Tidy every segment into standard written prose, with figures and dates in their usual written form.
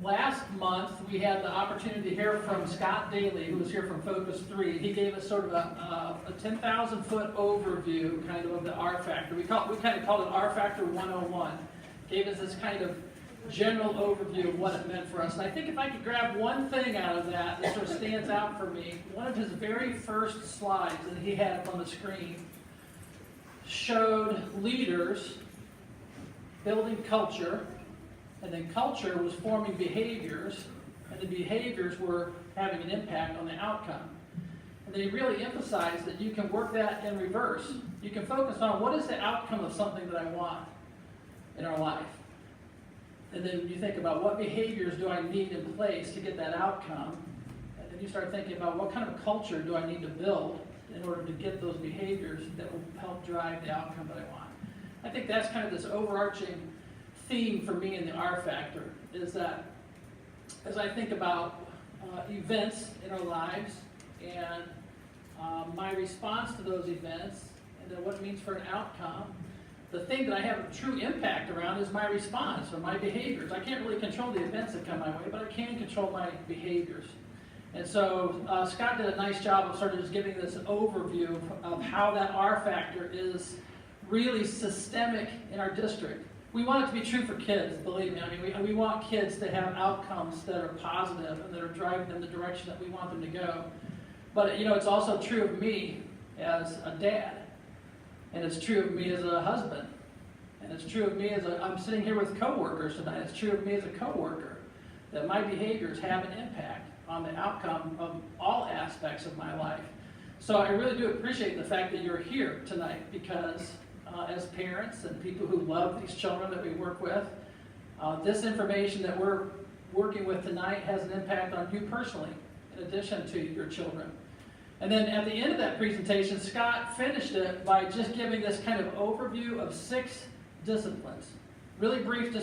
Last month, we had the opportunity to hear from Scott Daly, who was here from Focus 3. He gave us sort of a 10,000-foot overview kind of the R Factor. We kind of called it R Factor 101. Gave us this kind of general overview of what it meant for us. And I think if I could grab one thing out of that that sort of stands out for me, one of his very first slides that he had up on the screen showed leaders building culture, and then culture was forming behaviors, and the behaviors were having an impact on the outcome. And they really emphasized that you can work that in reverse. You can focus on what is the outcome of something that I want in our life. And then you think about what behaviors do I need in place to get that outcome. And then you start thinking about what kind of culture do I need to build in order to get those behaviors that will help drive the outcome that I want. I think that's kind of this overarching theme for me in the R Factor, is that as I think about events in our lives and my response to those events and then what it means for an outcome, the thing that I have a true impact around is my response or my behaviors. I can't really control the events that come my way, but I can control my behaviors. And so Scott did a nice job of sort of just giving this overview of how that R Factor is really systemic in our district. We want it to be true for kids, believe me. I mean, we want kids to have outcomes that are positive and that are driving them the direction that we want them to go. But, it's also true of me as a dad. And it's true of me as a husband. And it's true of me I'm sitting here with coworkers tonight. It's true of me as a coworker, that my behaviors have an impact on the outcome of all aspects of my life. So I really do appreciate the fact that you're here tonight, because as parents and people who love these children that we work with, this information that we're working with tonight has an impact on you personally, in addition to your children. And then at the end of that presentation, Scott finished it by just giving this kind of overview of 6 disciplines. Really brief,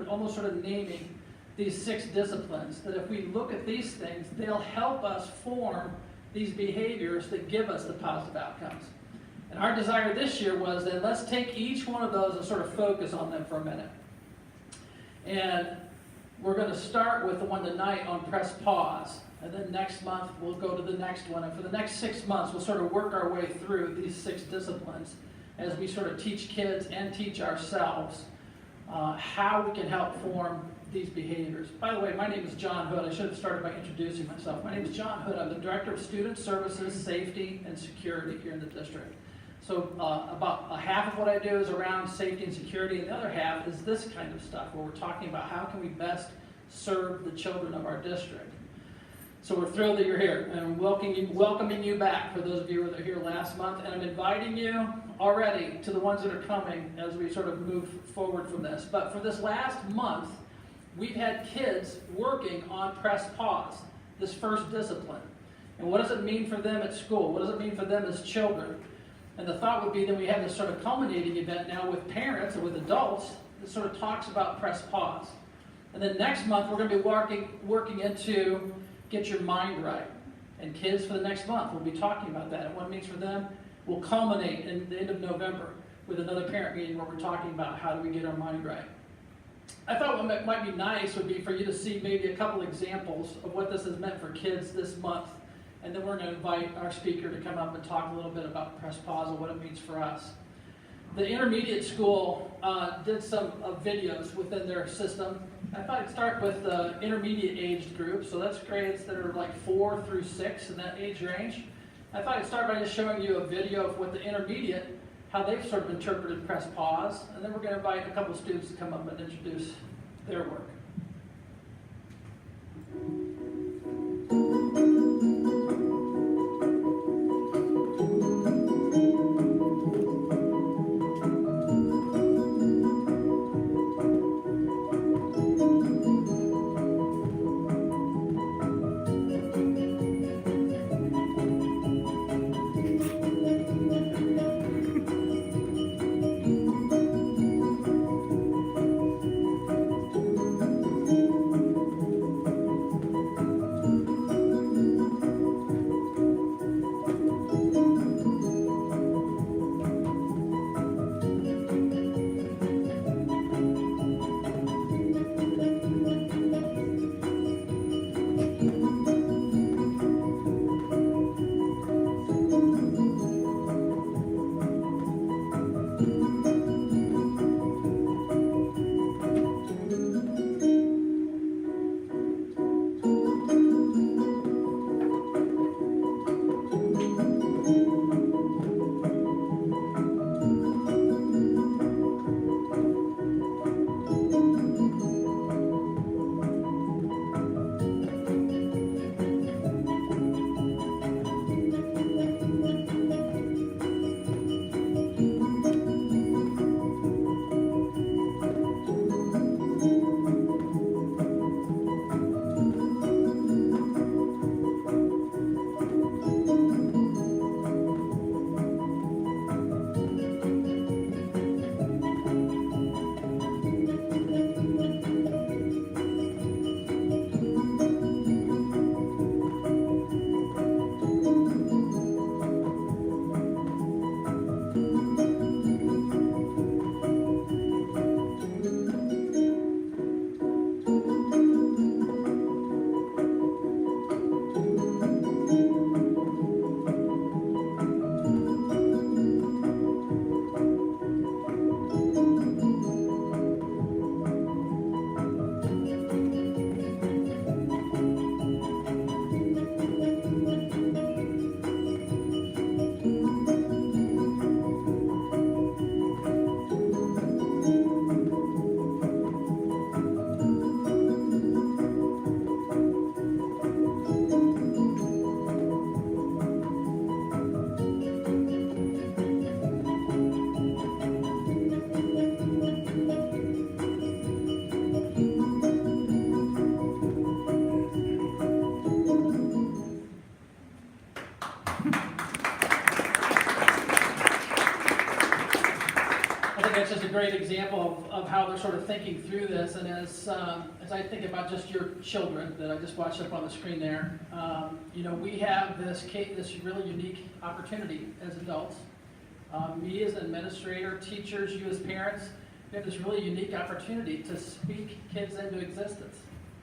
almost sort of naming these 6 disciplines, that if we look at these things, they'll help us form these behaviors that give us the positive outcomes. And our desire this year was that let's take each one of those and sort of focus on them for a minute. And we're going to start with the one tonight on press pause. And then next month we'll go to the next one. And for the next 6 months we'll sort of work our way through these 6 disciplines as we sort of teach kids and teach ourselves how we can help form these behaviors. By the way, my name is John Hood. I should have started by introducing myself. My name is John Hood. I'm the Director of Student Services, Safety, and Security here in the district. So about half of what I do is around safety and security, and the other half is this kind of stuff, where we're talking about how can we best serve the children of our district. So we're thrilled that you're here, and welcoming you back for those of you who were here last month, and I'm inviting you already to the ones that are coming as we sort of move forward from this. But for this last month, we've had kids working on press pause, this first discipline. And what does it mean for them at school? What does it mean for them as children? And the thought would be that we have this sort of culminating event now with parents or with adults that sort of talks about press pause. And then next month we're going to be working into get your mind right. And kids for the next month will be talking about that. And what it means for them will culminate in the end of November with another parent meeting where we're talking about how do we get our mind right. I thought what might be nice would be for you to see maybe a couple examples of what this has meant for kids this month. And then we're going to invite our speaker to come up and talk a little bit about press pause and what it means for us. The intermediate school did some videos within their system. I thought I'd start with the intermediate aged group, so that's grades that are like 4 through 6 in that age range. I thought I'd start by just showing you a video of what the intermediate, how they've sort of interpreted press pause, and then we're going to invite a couple students to come up and introduce their work. great example of how they're sort of thinking through this. And as I think about just your children that I just watched up on the screen there, you know, we have this really unique opportunity as adults. Me as an administrator, teachers, you as parents, we have this really unique opportunity to speak kids into existence.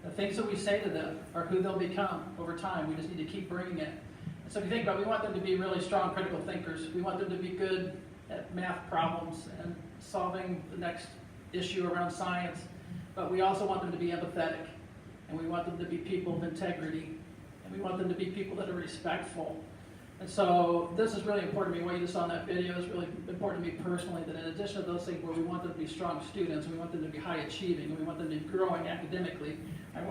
The things that we say to them are who they'll become over time. We just need to keep bringing it. And so if you think about it, we want them to be really strong critical thinkers. We want them to be good at math problems and solving the next issue around science. But we also want them to be empathetic. And we want them to be people of integrity. And we want them to be people that are respectful. And so this is really important to me. What you just saw in that video is really important to me personally, that in addition to those things where we want them to be strong students, and we want them to be high achieving, and we want them to be growing academically, I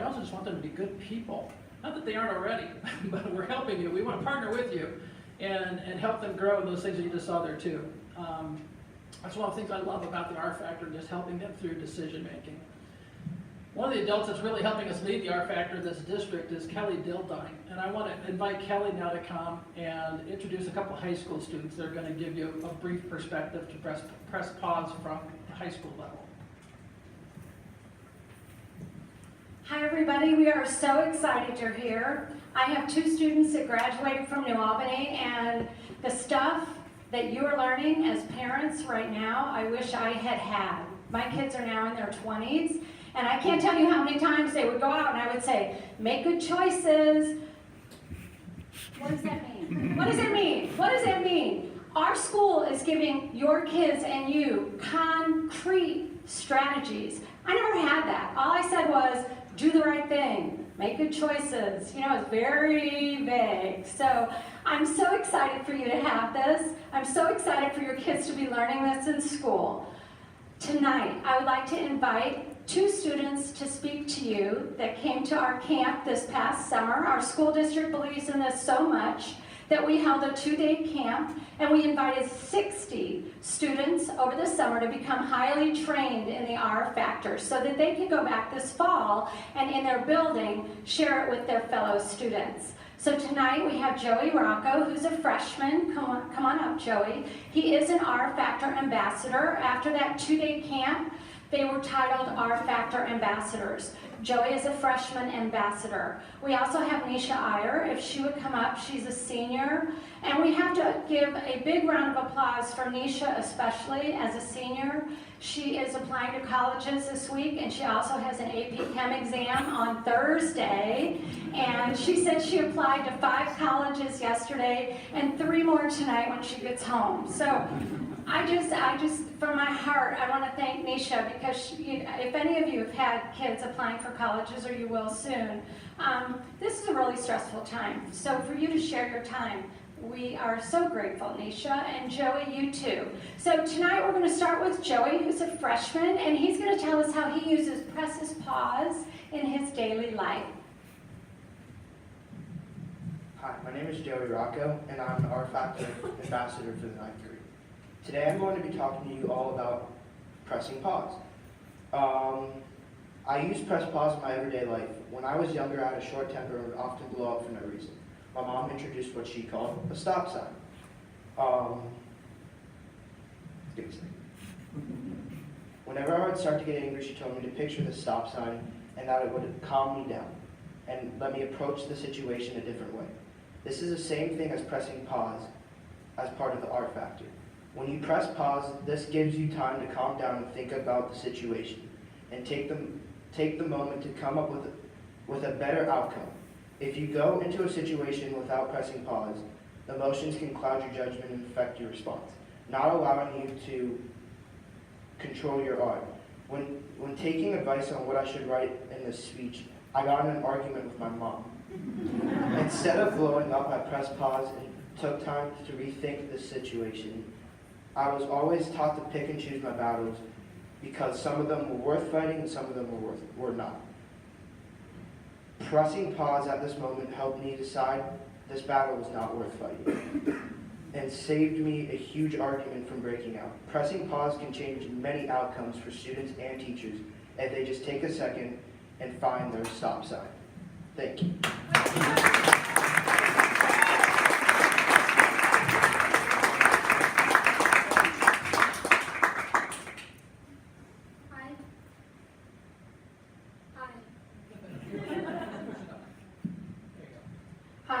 also just want them to be good people. Not that they aren't already, but we're helping you. We want to partner with you and help them grow in those things that you just saw there too. That's one of the things I love about the R Factor, just helping them through decision making. One of the adults that's really helping us lead the R Factor in this district is Kelly Dildine. And I want to invite Kelly now to come and introduce a couple of high school students that are going to give you a brief perspective to press pause from the high school level. Hi everybody, we are so excited you're here. I have 2 students that graduated from New Albany, and the stuff that you are learning as parents right now, I wish I had had. My kids are now in their 20s, and I can't tell you how many times they would go out and I would say, make good choices. What does that mean? What does it mean? What does it mean? Our school is giving your kids and you concrete strategies. I never had that. All I said was, do the right thing, make good choices. You know, it's very vague. So I'm so excited for you to have this. I'm so excited for your kids to be learning this in school. Tonight, I would like to invite 2 students to speak to you that came to our camp this past summer. Our school district believes in this so much that we held a 2-day camp, and we invited 60 students over the summer to become highly trained in the R Factor so that they could go back this fall and in their building share it with their fellow students. So tonight we have Joey Rocco, who's a freshman. Come on up, Joey. He is an R Factor ambassador. After that 2-day camp, they were titled R Factor ambassadors. Joey is a freshman ambassador. We also have Nisha Iyer. If she would come up, she's a senior. And we have to give a big round of applause for Nisha, especially as a senior. She is applying to colleges this week, and she also has an AP Chem exam on Thursday. And she said she applied to 5 colleges yesterday and 3 more tonight when she gets home. So I just, from my heart, I want to thank Nisha, because if any of you have had kids applying for colleges, or you will soon, this is a really stressful time. So for you to share your time, we are so grateful, Nisha, and Joey, you too. So tonight we're going to start with Joey, who's a freshman, and he's going to tell us how he uses presses pause in his daily life. Hi, my name is Joey Rocco, and I'm an R Factor ambassador for the 9th grade. Today I'm going to be talking to you all about pressing pause. I use press pause in my everyday life. When I was younger, I had a short temper and would often blow up for no reason. My mom introduced what she called a stop sign. Whenever I would start to get angry, she told me to picture the stop sign and that it would calm me down and let me approach the situation a different way. This is the same thing as pressing pause as part of the R Factor. When you press pause, this gives you time to calm down and think about the situation and take the moment to come up with a better outcome. If you go into a situation without pressing pause, emotions can cloud your judgment and affect your response, not allowing you to control your art. When taking advice on what I should write in this speech, I got in an argument with my mom. Instead of blowing up, I pressed pause and took time to rethink the situation. I was always taught to pick and choose my battles because some of them were worth fighting and some of them were not. Pressing pause at this moment helped me decide this battle was not worth fighting and saved me a huge argument from breaking out. Pressing pause can change many outcomes for students and teachers if they just take a second and find their stop sign. Thank you.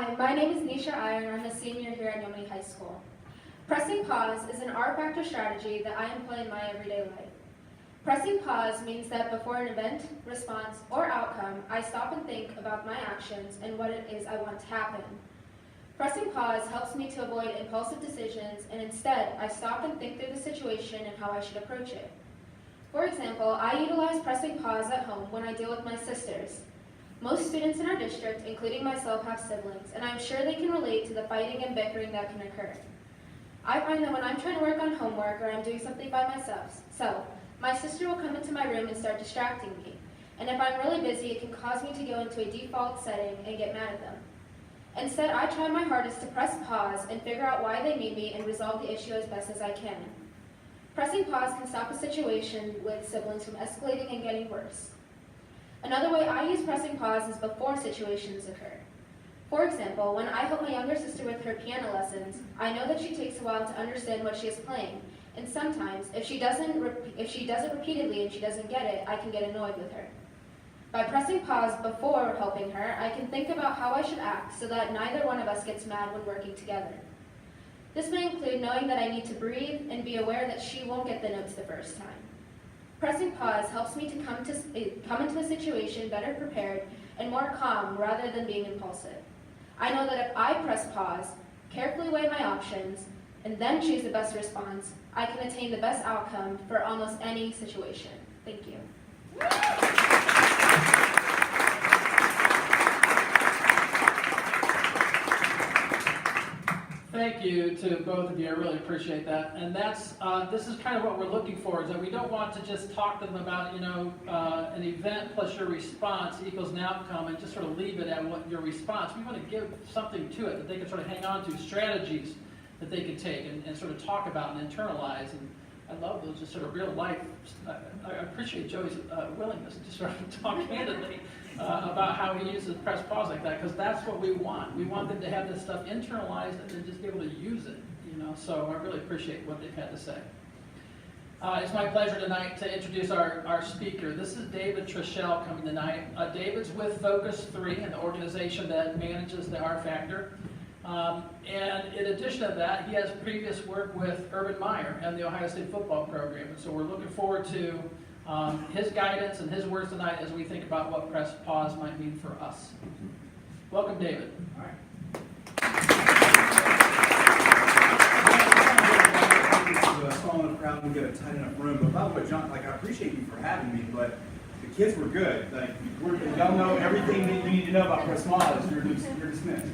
Hi, my name is Nisha Iyer, and I'm a senior here at Yomi High School. Pressing pause is an R-Factor strategy that I employ in my everyday life. Pressing pause means that before an event, response, or outcome, I stop and think about my actions and what it is I want to happen. Pressing pause helps me to avoid impulsive decisions, and instead, I stop and think through the situation and how I should approach it. For example, I utilize pressing pause at home when I deal with my sisters. Most students in our district, including myself, have siblings, and I'm sure they can relate to the fighting and bickering that can occur. I find that when I'm trying to work on homework or I'm doing something by myself, my sister will come into my room and start distracting me. And if I'm really busy, it can cause me to go into a default setting and get mad at them. Instead, I try my hardest to press pause and figure out why they need me and resolve the issue as best as I can. Pressing pause can stop a situation with siblings from escalating and getting worse. Another way I use pressing pause is before situations occur. For example, when I help my younger sister with her piano lessons, I know that she takes a while to understand what she is playing, and sometimes, if she does it repeatedly and she doesn't get it, I can get annoyed with her. By pressing pause before helping her, I can think about how I should act so that neither one of us gets mad when working together. This may include knowing that I need to breathe and be aware that she won't get the notes the first time. Pressing pause helps me to come into a situation better prepared and more calm rather than being impulsive. I know that if I press pause, carefully weigh my options, and then choose the best response, I can attain the best outcome for almost any situation. Thank you. Thank you to both of you. I really appreciate that. And that's this is kind of what we're looking for, is that we don't want to just talk to them about, an event plus your response equals an outcome and just sort of leave it at what your response. We want to give something to it that they can sort of hang on to, strategies that they can take and sort of talk about and internalize. And I love those just sort of real life. I appreciate Joey's willingness to sort of talk candidly about how he uses press pause like that, because that's what we want. We want them to have this stuff internalized and then just be able to use it, So I really appreciate what they've had to say. It's my pleasure tonight to introduce our speaker. This is David Trichel coming tonight. David's with Focus 3, an organization that manages the R Factor. And in addition to that, he has previous work with Urban Meyer and the Ohio State football program. And so we're looking forward to his guidance and his words tonight as we think about what press pause might mean for us. Welcome, David. All right. Small enough crowd and get a tight enough room. But by the way, John, I appreciate you for having me, but the kids were good. Y'all know everything that you need to know about press pause. You're dismissed.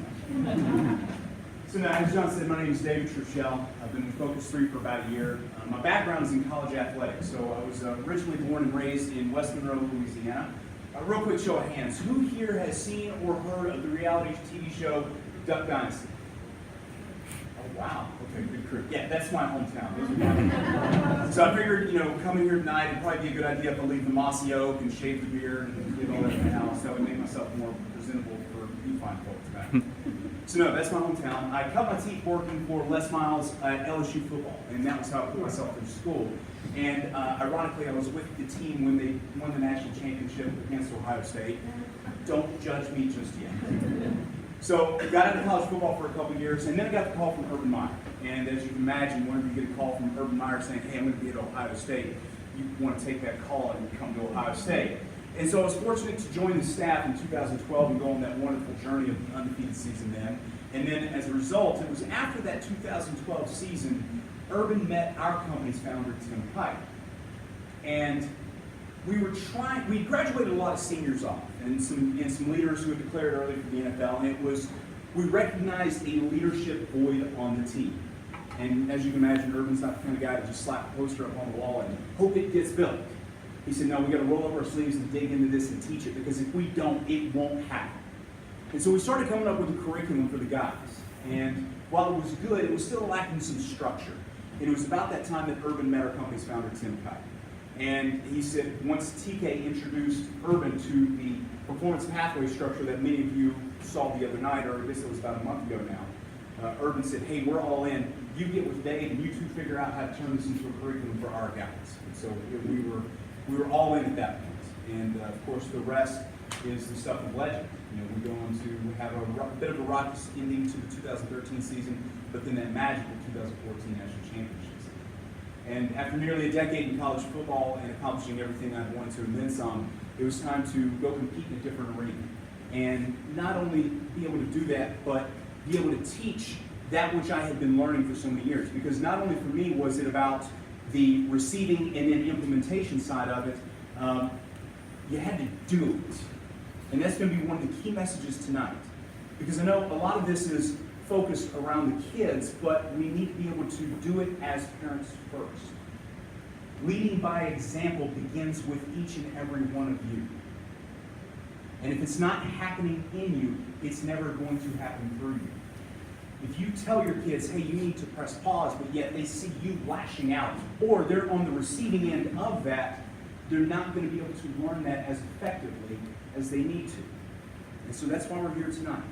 So now, as John said, my name is David Trichel. I've been with Focus 3 for about a year. My background is in college athletics, so I was originally born and raised in West Monroe, Louisiana. Real quick show of hands. Who here has seen or heard of the reality TV show Duck Dynasty? Oh, wow. Okay, good crew. Yeah, that's my hometown. So I figured, coming here tonight, it'd probably be a good idea if I leave the mossy oak and shave the beard and get all that in the house. That would make myself more presentable for you fine folks back. So no, that's my hometown. I cut my teeth working for Les Miles at LSU football, and that was how I put myself through school. And ironically, I was with the team when they won the national championship against Ohio State. Don't judge me just yet. So I got into college football for a couple years, and then I got the call from Urban Meyer. And as you can imagine, whenever you get a call from Urban Meyer saying, hey, I'm going to be at Ohio State, you want to take that call and come to Ohio State. And so I was fortunate to join the staff in 2012 and go on that wonderful journey of the undefeated season then. And then as a result, it was after that 2012 season, Urban met our company's founder, Tim Pike. And we graduated a lot of seniors off and some leaders who had declared early for the NFL. And we recognized a leadership void on the team. And as you can imagine, Urban's not the kind of guy to just slap a poster up on the wall and hope it gets built. He said, no, we got to roll up our sleeves and dig into this and teach it, because if we don't, it won't happen. And so we started coming up with a curriculum for the guys. And while it was good, it was still lacking some structure. And it was about that time that Urban met our company's founder, Tim Pike. And he said, once TK introduced Urban to the performance pathway structure that many of you saw the other night, or I guess it was about a month ago now, Urban said, hey, we're all in. You get with Dave and you two figure out how to turn this into a curriculum for our guys. And so we were all in at that point. And of course, the rest is the stuff of legend. You know, we go on to have a bit of a rocky ending to the 2013 season, but then that magical 2014 National Championship season. And after nearly a decade in college football and accomplishing everything I wanted to and then some, it was time to go compete in a different arena. And not only be able to do that, but be able to teach that which I had been learning for so many years. Because not only for me was it about the receiving and then implementation side of it, you had to do it. And that's going to be one of the key messages tonight. Because I know a lot of this is focused around the kids, but we need to be able to do it as parents first. Leading by example begins with each and every one of you. And if it's not happening in you, it's never going to happen through you. If you tell your kids, hey, you need to press pause, but yet they see you lashing out, or they're on the receiving end of that, they're not going to be able to learn that as effectively as they need to. And so that's why we're here tonight,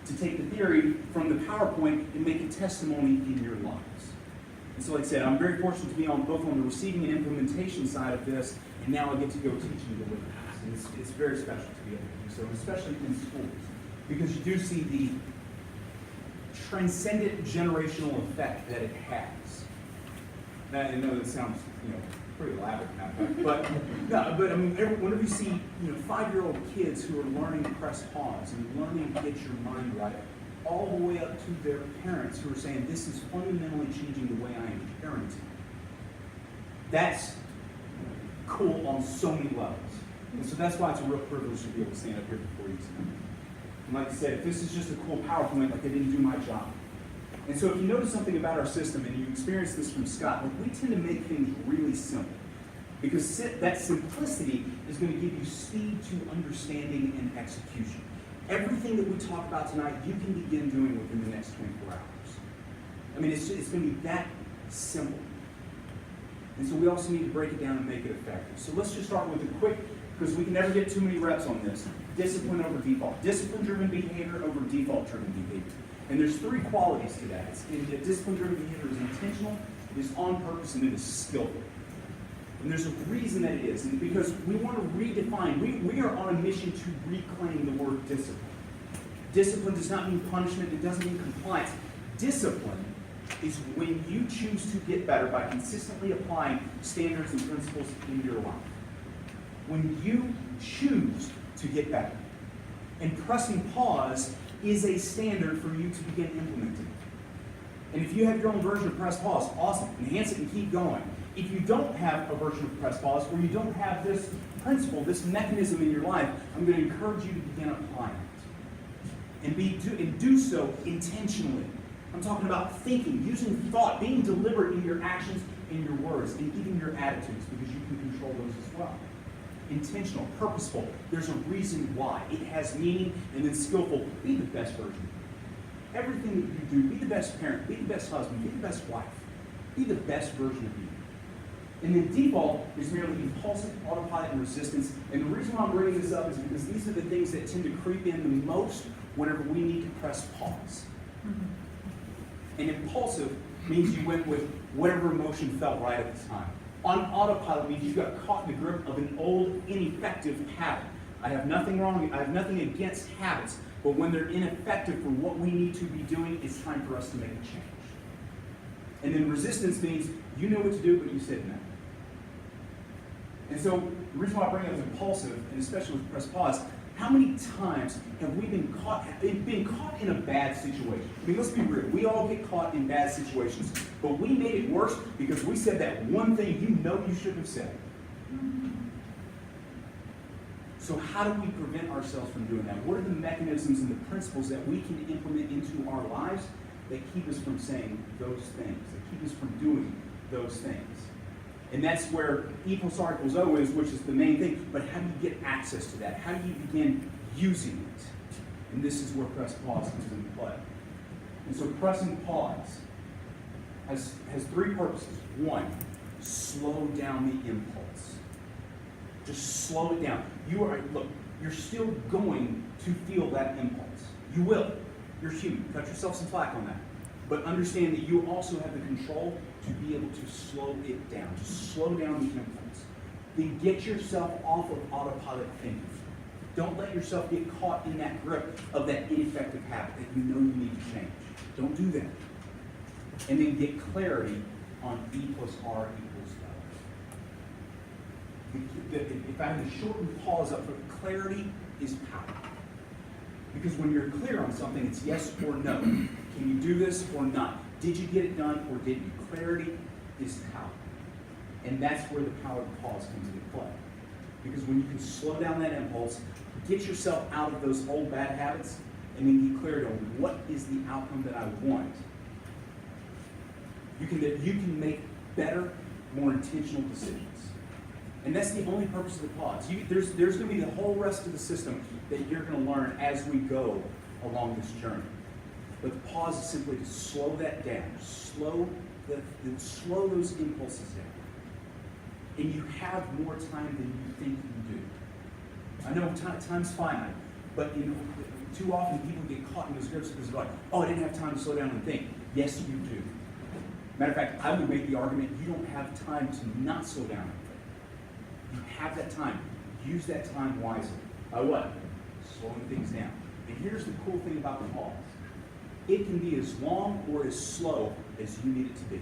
to take the theory from the PowerPoint and make a testimony in your lives. And so like I said, I'm very fortunate to be both on the receiving and implementation side of this, and now I get to go teach and deliver this. And it's very special to be able to do so, especially in schools, because you do see the transcendent generational effect that it has. Now, I know that sounds, pretty elaborate now, but no, but I mean, whenever you see, 5-year-old kids who are learning to press pause and learning to get your mind right, all the way up to their parents who are saying, this is fundamentally changing the way I am parenting. That's cool on so many levels. And so that's why it's a real privilege to be able to stand up here before you tonight. And like I said, if this is just a cool PowerPoint, like I didn't do my job. And so if you notice something about our system, and you experience this from Scott, we tend to make things really simple. Because that simplicity is going to give you speed to understanding and execution. Everything that we talk about tonight, you can begin doing within the next 24 hours. I mean, it's going to be that simple. And so we also need to break it down and make it effective. So let's just start with a quick, because we can never get too many reps on this. Discipline over default. Discipline-driven behavior over default-driven behavior. And there's 3 qualities to that. Discipline-driven behavior is intentional, it is on purpose, and it is skillful. And there's a reason that it is. And because we want to redefine, we are on a mission to reclaim the word discipline. Discipline does not mean punishment, it doesn't mean compliance. Discipline is when you choose to get better by consistently applying standards and principles in your life. When you choose to get better. And pressing pause is a standard for you to begin implementing. And if you have your own version of press pause, awesome. Enhance it and keep going. If you don't have a version of press pause, or you don't have this principle, this mechanism in your life, I'm going to encourage you to begin applying it. And do so intentionally. I'm talking about thinking, using thought, being deliberate in your actions, in your words, and even your attitudes, because you can control those as well. Intentional, purposeful. There's a reason why. It has meaning, and then skillful. Be the best version. Everything that you do, be the best parent, be the best husband, be the best wife. Be the best version of you. And then default is merely impulsive, autopilot, and resistance. And the reason why I'm bringing this up is because these are the things that tend to creep in the most whenever we need to press pause. And impulsive means you went with whatever emotion felt right at the time. On autopilot means you got caught in the grip of an old, ineffective habit. I have nothing wrong, I have nothing against habits, but when they're ineffective for what we need to be doing, it's time for us to make a change. And then resistance means you know what to do, but you said no. And so the reason why I bring up impulsive, and especially with press pause, how many times have we been caught in a bad situation? I mean, let's be real. We all get caught in bad situations, but we made it worse because we said that one thing you know you shouldn't have said. So how do we prevent ourselves from doing that? What are the mechanisms and the principles that we can implement into our lives that keep us from saying those things, that keep us from doing those things? And that's where E = O is, which is the main thing. But how do you get access to that? How do you begin using it? And this is where press pause comes into play. And so pressing pause has 3 purposes. 1, slow down the impulse. Just slow it down. You're still going to feel that impulse. You will. You're human. Cut yourself some slack on that. But understand that you also have the control to be able to slow it down, to slow down the impulse. Then get yourself off of autopilot thinking. Don't let yourself get caught in that grip of that ineffective habit that you know you need to change. Don't do that. And then get clarity on E plus R equals L. If I had to shorten pause up, clarity is power. Because when you're clear on something, it's yes or no. Can you do this or not? Did you get it done or didn't you? Clarity is power. And that's where the power of pause comes into play. Because when you can slow down that impulse, get yourself out of those old bad habits, and then get clear on what is the outcome that I want, you can make better, more intentional decisions. And that's the only purpose of the pause. There's going to be the whole rest of the system that you're going to learn as we go along this journey. But the pause is simply to slow that down, slow those impulses down. And you have more time than you think you do. I know time's finite, but too often people get caught in those grips because they're like, oh, I didn't have time to slow down and think. Yes, you do. Matter of fact, I would make the argument you don't have time to not slow down and think. You have that time. Use that time wisely. By what? Slowing things down. And here's the cool thing about the pause. It can be as long or as slow as you need it to be.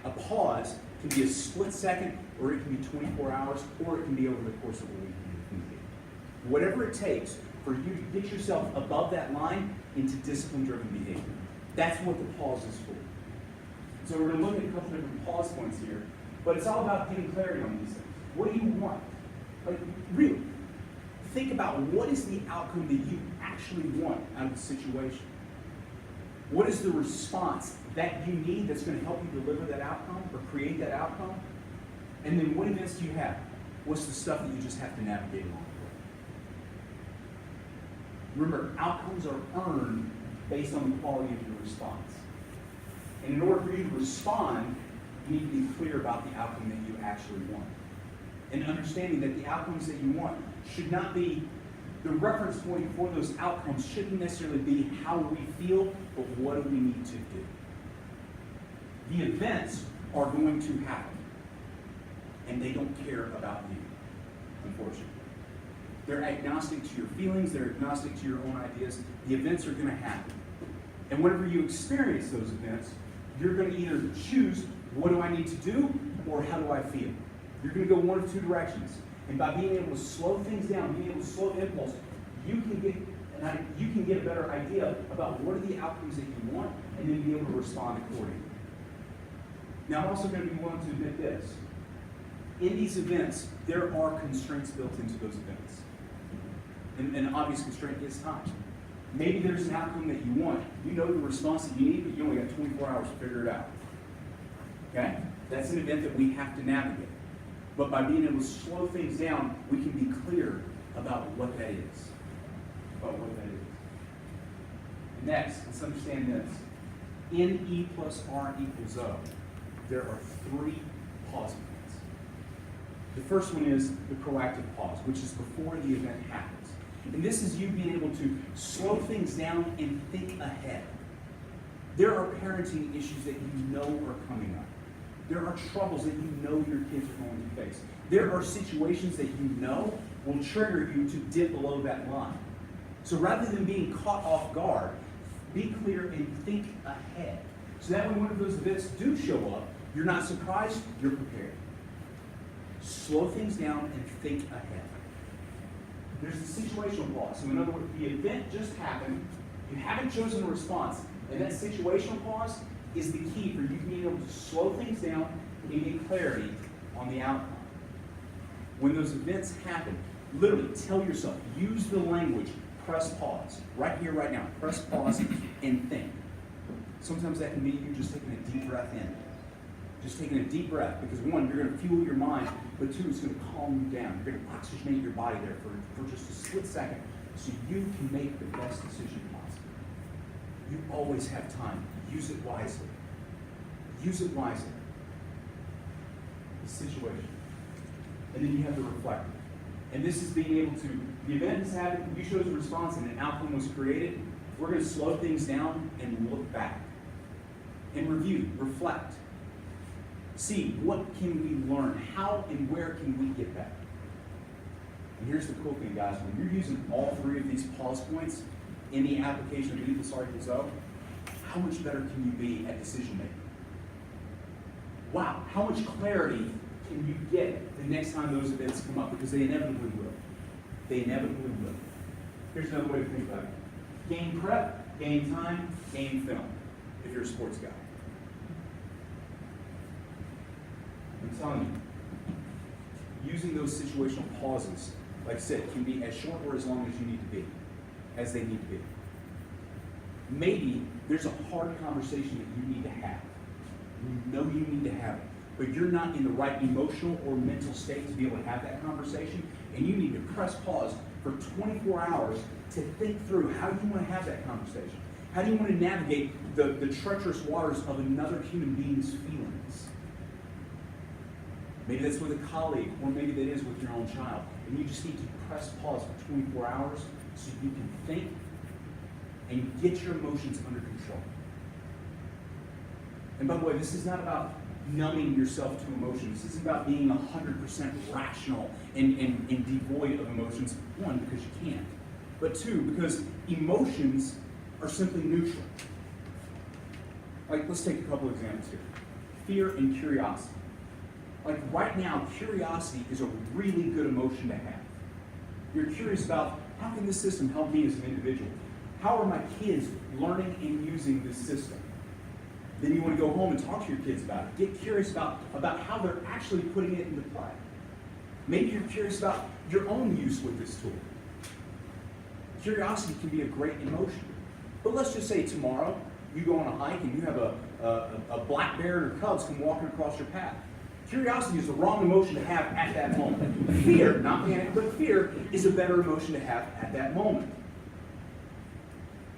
A pause can be a split second, or it can be 24 hours, or it can be over the course of a week. Whatever it takes for you to get yourself above that line into discipline-driven behavior. That's what the pause is for. So we're going to look at a couple different pause points here, but it's all about getting clarity on these things. What do you want? Like, really, think about what is the outcome that you actually want out of the situation. What is the response that you need that's going to help you deliver that outcome or create that outcome? And then what events do you have? What's the stuff that you just have to navigate along with? Remember, outcomes are earned based on the quality of your response. And in order for you to respond, you need to be clear about the outcome that you actually want. And understanding that the outcomes that you want should not be, the reference point for those outcomes shouldn't necessarily be how we feel, but what do we need to do. The events are going to happen. And they don't care about you, unfortunately. They're agnostic to your feelings, they're agnostic to your own ideas. The events are going to happen. And whenever you experience those events, you're going to either choose, what do I need to do, or how do I feel? You're going to go one of two directions. And by being able to slow things down, being able to slow impulse, you can get a better idea about what are the outcomes that you want, and then be able to respond accordingly. Now, I'm also going to be willing to admit this. In these events, there are constraints built into those events. And an obvious constraint is time. Maybe there's an outcome that you want. You know the response that you need, but you only got 24 hours to figure it out. Okay? That's an event that we have to navigate. But by being able to slow things down, we can be clear about what that is. Next, let's understand this. In E plus R equals O, there are three pause points. The first one is the proactive pause, which is before the event happens. And this is you being able to slow things down and think ahead. There are parenting issues that you know are coming up. There are troubles that you know your kids are going to face. There are situations that you know will trigger you to dip below that line. So rather than being caught off guard, be clear and think ahead. So that when one of those events do show up, you're not surprised, you're prepared. Slow things down and think ahead. There's the situational pause. So in other words, the event just happened, you haven't chosen a response, and that situational pause is the key for you being able to slow things down and get clarity on the outcome. When those events happen, literally tell yourself, use the language, press pause. Right here, right now, press pause and think. Sometimes that can be you just taking a deep breath in. Just taking a deep breath, because one, you're going to fuel your mind, but two, it's going to calm you down. You're going to oxygenate your body there for just a split second so you can make the best decision possible. You always have time. Use it wisely. Use it wisely. The situation. And then you have the reflective. And this is being able to, the event has happened, you chose a response and an outcome was created. We're going to slow things down and look back. And review, reflect. See, what can we learn? How and where can we get better? And here's the cool thing, guys. When you're using all three of these pause points in the application of E + R = O, how much better can you be at decision making? Wow, how much clarity can you get the next time those events come up? Because they inevitably will. They inevitably will. Here's another way to think about it. Game prep, game time, game film, if you're a sports guy. I'm telling you, using those situational pauses, like I said, can be as short or as long as you need to be, as they need to be. Maybe there's a hard conversation that you need to have. You know you need to have it, but you're not in the right emotional or mental state to be able to have that conversation, and you need to press pause for 24 hours to think through how you want to have that conversation. How do you want to navigate the treacherous waters of another human being's feelings? Maybe that's with a colleague, or maybe that is with your own child. And you just need to press pause for 24 hours so you can think and get your emotions under control. And by the way, this is not about numbing yourself to emotions. This is about being 100% rational and devoid of emotions. One, because you can't. But two, because emotions are simply neutral. Like, let's take a couple examples here. Fear and curiosity. Like right now, curiosity is a really good emotion to have. You're curious about, how can this system help me as an individual? How are my kids learning and using this system? Then you want to go home and talk to your kids about it. Get curious about how they're actually putting it into play. Maybe you're curious about your own use with this tool. Curiosity can be a great emotion. But let's just say tomorrow, you go on a hike and you have a black bear and her cubs come walking across your path. Curiosity is the wrong emotion to have at that moment. Fear, not panic, but fear is a better emotion to have at that moment.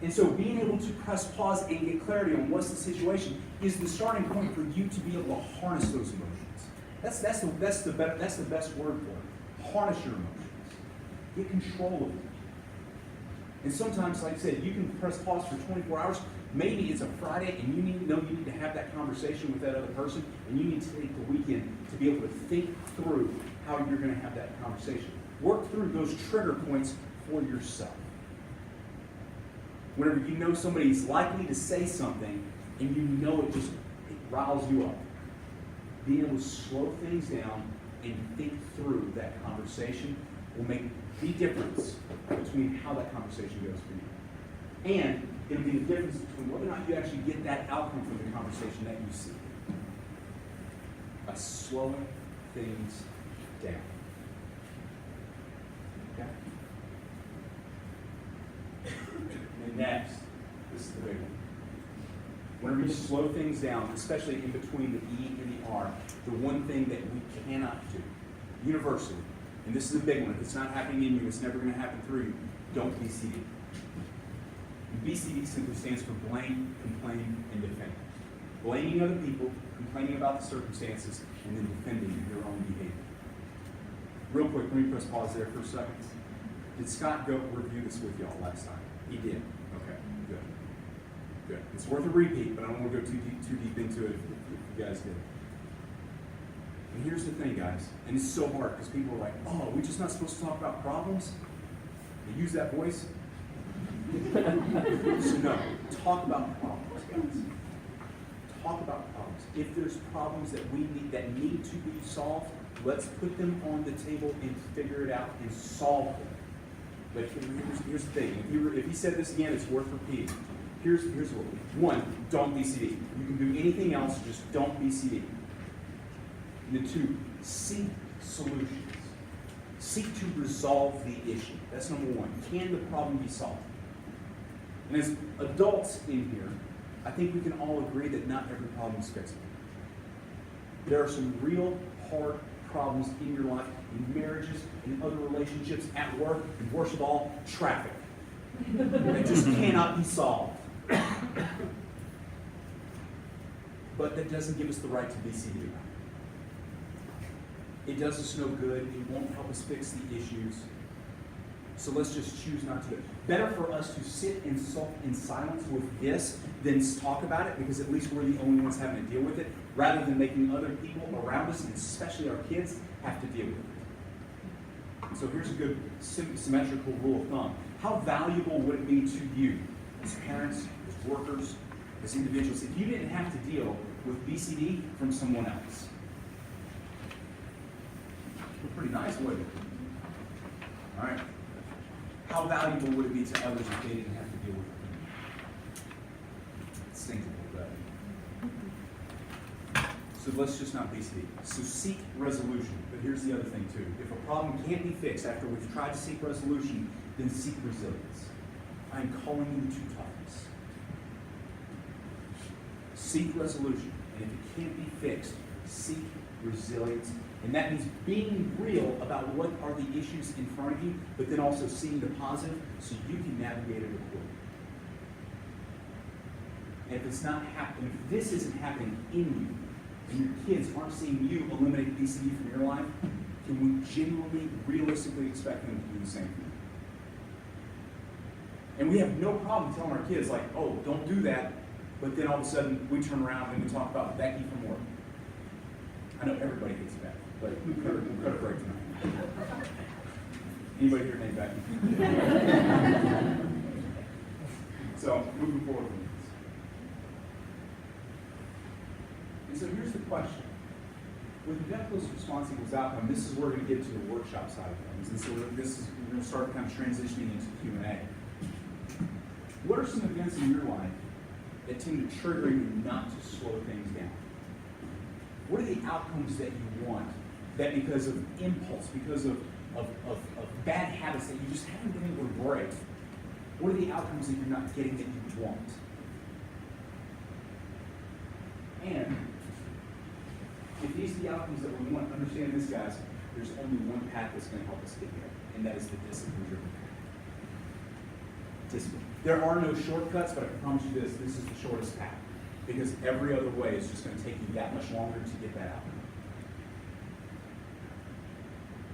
And so being able to press pause and get clarity on what's the situation is the starting point for you to be able to harness those emotions. That's the best word for it. Harness your emotions. Get control of them. And sometimes, like I said, you can press pause for 24 hours. Maybe it's a Friday and you need to have that conversation with that other person, and you need to take the weekend to be able to think through how you're going to have that conversation. Work through those trigger points for yourself. Whenever you know somebody's likely to say something and you know it riles you up, being able to slow things down and think through that conversation will make the difference between how that conversation goes for you. And it'll be the difference between whether or not you actually get that outcome from the conversation that you seek. By slowing things down. Okay? And next, this is the big one. Whenever you slow things down, especially in between the E and the R, the one thing that we cannot do, universally, and this is a big one, if it's not happening in you, it's never going to happen through you, don't BCD. BCD simply stands for blame, complain, and defend. Blaming other people, complaining about the circumstances, and then defending your own behavior. Real quick, let me press pause there for a second. Did Scott go review this with y'all last time? He did. Okay, good. Good. It's worth a repeat, but I don't want to go too deep into it if you guys did. And here's the thing, guys, and it's so hard because people are like, oh, are we just not supposed to talk about problems? They use that voice. So no, talk about problems, guys. Talk about problems. If there's problems that need to be solved, let's put them on the table and figure it out and solve them. But here's the thing. If he said this again, it's worth repeating. Here's what. One, don't BCD. You can do anything else, just don't BCD. And then two, seek solutions. Seek to resolve the issue. That's number one. Can the problem be solved? And as adults in here, I think we can all agree that not every problem is fixable. There are some real hard problems in your life, in marriages, in other relationships, at work, and worst of all, traffic. That just cannot be solved. But that doesn't give us the right to BCD about it. It does us no good. It won't help us fix the issues. So let's just choose not to do it. Better for us to sit and sulk in silence with this than talk about it, because at least we're the only ones having to deal with it, rather than making other people around us, and especially our kids, have to deal with it. So here's a good symmetrical rule of thumb. How valuable would it be to you as parents, as workers, as individuals, if you didn't have to deal with BCD from someone else? Pretty nice, wouldn't it? All right. How valuable would it be to others if they didn't have to deal with it? It stings a little bit. So let's just not BCD. So seek resolution. But here's the other thing too. If a problem can't be fixed after we've tried to seek resolution, then seek resilience. I am calling you to toughness. Seek resolution. And if it can't be fixed, seek resilience. And that means being real about what are the issues in front of you, but then also seeing the positive so you can navigate it accordingly. And if it's not happening, if this isn't happening in you, and your kids aren't seeing you eliminate BCD from your life, can we genuinely, realistically expect them to do the same thing? And we have no problem telling our kids, like, oh, don't do that, but then all of a sudden we turn around and we talk about Becky from work. I know everybody hates Becky, but we'll cut a break tonight. Anybody here named Becky? So, moving forward from this. And so here's the question. With event plus response equals outcome, this is where we're going to get to the workshop side of things. And so we're going to start kind of transitioning into Q&A. What are some events in your life that tend to trigger you not to slow things down? What are the outcomes that you want that because of impulse, because of bad habits that you just haven't been able to break, what are the outcomes that you're not getting that you want? And if these are the outcomes that we want, understand this, guys, there's only one path that's going to help us get there, and that is the discipline-driven path. Discipline. There are no shortcuts, but I can promise you this is the shortest path. Because every other way is just going to take you that much longer to get that out.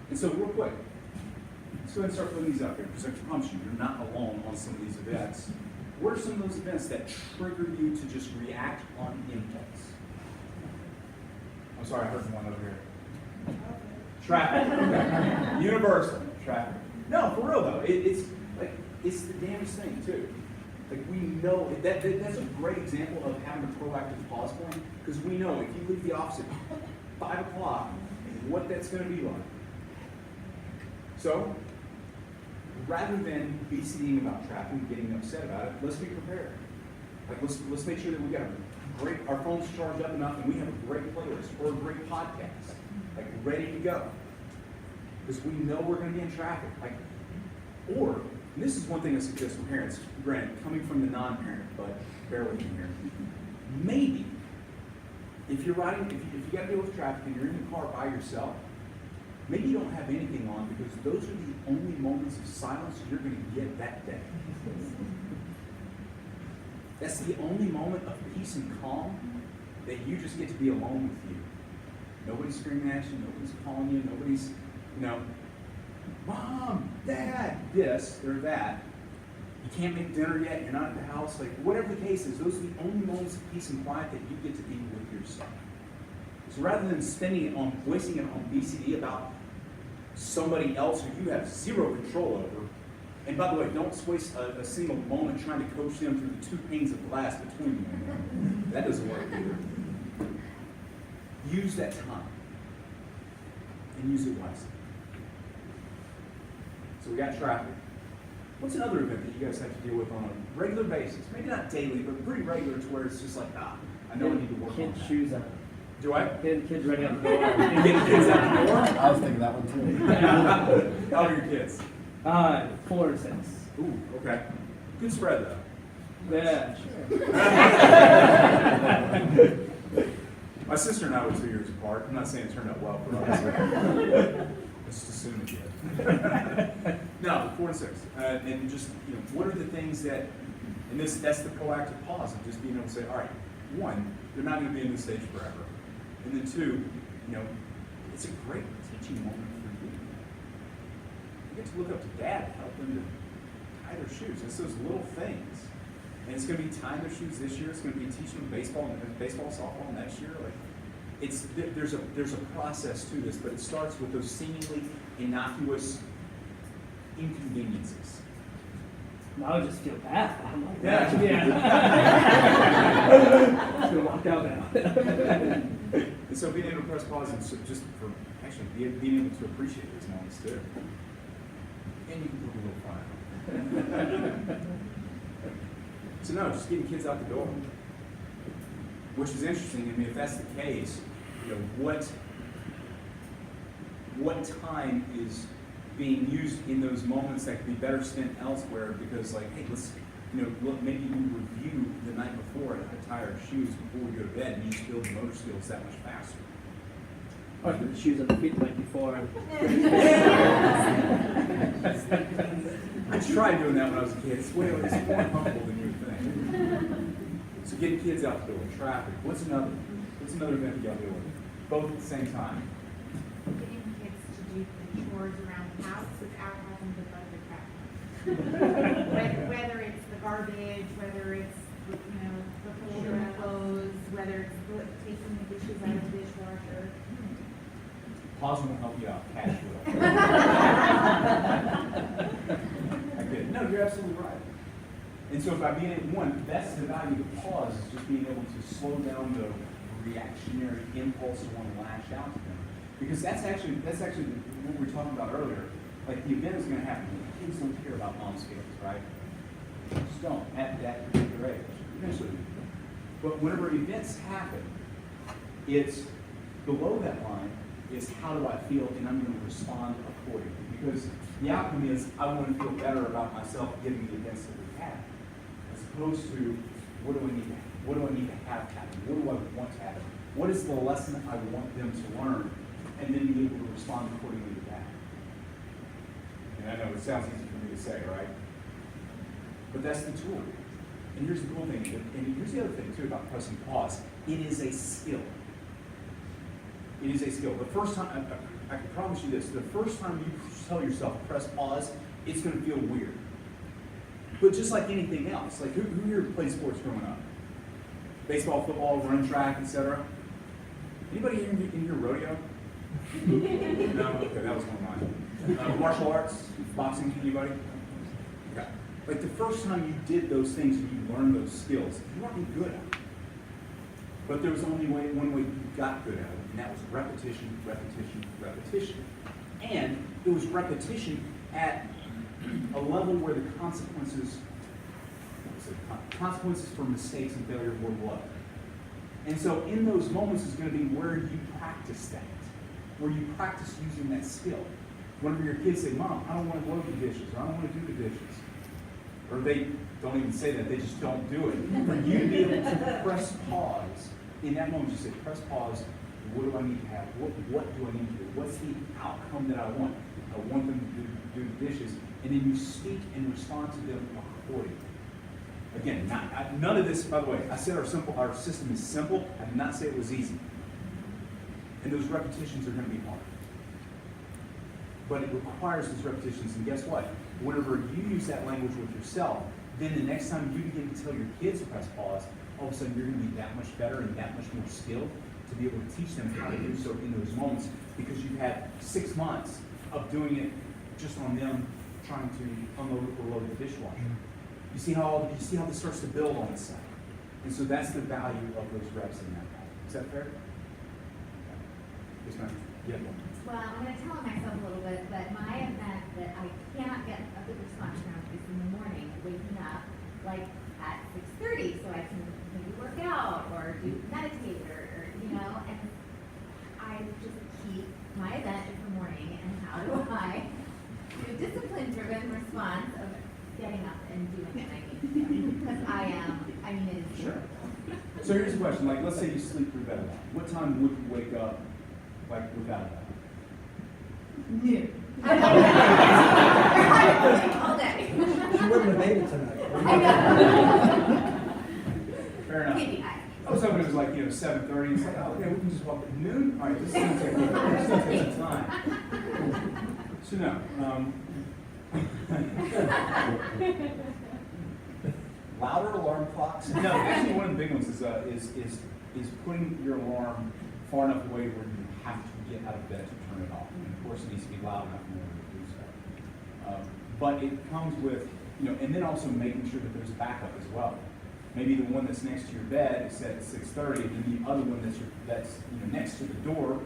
And so real quick, let's go ahead and start putting these up here, because I can promise you, you're not alone on some of these events. What are some of those events that trigger you to just react on impulse? I'm sorry, I heard one over here. Traffic. Okay. Universal. Traffic. No, for real though, it's the damnest thing too. Like we know, that's a great example of having a proactive pause point, because we know if you leave the office at 5 o'clock, what that's going to be like. So, rather than BCDing about traffic and getting upset about it, let's be prepared. Like let's make sure that we got our phones charged up enough and we have a great playlist or a great podcast, like ready to go. Because we know we're going to be in traffic. And this is one thing I suggest to parents, granted, coming from the non-parent, but bear with me here. Maybe, if you're riding, if you got to deal with traffic and you're in the car by yourself, maybe you don't have anything on because those are the only moments of silence you're going to get that day. That's the only moment of peace and calm that you just get to be alone with you. Nobody's screaming at you, nobody's calling you, nobody's, Mom, Dad, this or that. You can't make dinner yet, you're not at the house, like whatever the case is, those are the only moments of peace and quiet that you get to be with yourself. So rather than wasting it on BCD about somebody else who you have zero control over, and by the way, don't waste a single moment trying to coach them through the 2 panes of glass between you. That doesn't work either. Use that time and use it wisely. So we got traffic. What's another event that you guys have to deal with on a regular basis? Maybe not daily, but pretty regular to where it's just like, I know I need to work on Kids' that. shoes up. Do I? Getting kids ready out the door. Getting kids out the door? I was thinking that one too. How are your kids? 4 and 6. Ooh, okay. Good spread though. Yeah, sure. My sister and I were 2 years apart. I'm not saying it turned out well for us. Let's just assume it did. No, 4 and 6. And just, what are the things that, and that's the proactive pause of just being able to say, all right, 1, they're not going to be in this stage forever. And then 2, it's a great teaching moment for you. You get to look up to Dad and help them to tie their shoes. It's those little things. And it's going to be tying their shoes this year. It's going to be teaching them baseball, softball next year. Like, there's a process to this, but it starts with those seemingly innocuous inconveniences. Now I just feel bad. I'm like, Yeah. I'm just gonna walk out now. And so being able to press pause and so just for actually being able to appreciate those moments too. And you can put a little fire. So no, just getting kids out the door. Which is interesting. I mean, if that's the case, you know, what time is being used in those moments that could be better spent elsewhere? Because, like, hey, let's, you know, look, maybe you review the night before and tie our shoes before we go to bed, and you just build the motor skills that much faster. Or put the shoes on the feet the night before. I tried doing that when I was a kid. It's more uncomfortable than you would think. So getting kids out the door, traffic. What's another event y'all do? Both at the same time. Getting kids to do the chores around the house without having to bug the crap. Whether it's the garbage, whether it's, you know, the folding of clothes, whether it's taking the dishes out of the dishwasher. Pause won't help you out. Cash will. I get it. No, you're absolutely right. And so by being able, one, that's the value of pause, is just being able to slow down the reactionary impulse to want to lash out to them. Because that's actually what we were talking about earlier. Like, the event is going to happen. Kids don't care about mom skills, right? They just don't at that particular age. Eventually. But whenever events happen, it's below that line is how do I feel, and I'm going to respond accordingly. Because the outcome is I want to feel better about myself given the events that we have, as opposed to what do I need to have happen? What do I want to happen? What is the lesson I want them to learn? And then be able to respond accordingly to that. And I know it sounds easy for me to say, right? But that's the tool. And here's the cool thing, and here's the other thing too about pressing pause. It is a skill. It is a skill. The first time, I can promise you this, the first time you tell yourself press pause, it's going to feel weird. But just like anything else, like who here played sports growing up? Baseball, football, run track, etc. Anybody in your rodeo? No? Okay, that was one of mine. Martial arts, boxing, anybody? Okay. Like the first time you did those things and you learned those skills, you weren't good at it. But there was only one way you got good at it, and that was repetition, repetition, repetition. And it was repetition at a level where the consequences for mistakes and failure were low. And so in those moments is going to be where you practice that, where you practice using that skill. Whenever your kids say, Mom, I don't want to load the dishes, or I don't want to do the dishes, or they don't even say that, they just don't do it. For you to be able to press pause, in that moment you say, press pause, what do I need to have? What do I need to do? What's the outcome that I want? I want them to do the dishes. And then you speak and respond to them accordingly. Again, none of this, by the way, I said our system is simple. I did not say it was easy. And those repetitions are going to be hard. But it requires those repetitions. And guess what? Whenever you use that language with yourself, then the next time you begin to tell your kids to press pause, all of a sudden you're going to be that much better and that much more skilled to be able to teach them how to do so in those moments, because you've had 6 months of doing it just on them trying to unload or load the dishwasher. You see how this starts to build on itself. And so that's the value of those reps in that. Is that fair? Yes, ma'am. Yeah. Well, I'm going to tell myself a little bit that my event that I cannot get a good response from is in the morning, waking up like at 6:30 so I can maybe work out or meditate or you know, and I just keep my event in the morning, and how do I do a discipline-driven response of getting up and doing what I need to do? Because it is Sure. So here's the question, like let's say you sleep through bed. What time would you wake up like without that? Noon. All day. She wouldn't have made it tonight. I know. Fair enough. Maybe I was hoping it was like, 7:30. It's like, oh, okay, we can just walk at noon. All right, this is going to take some time. So no. Louder alarm clocks? No, actually one of the big ones is putting your alarm far enough away where you have to get out of bed to turn it off. And of course, it needs to be loud enough in order to do so. But it comes with, and then also making sure that there's backup as well. Maybe the one that's next to your bed is set at 6:30, and then the other one that's next to the door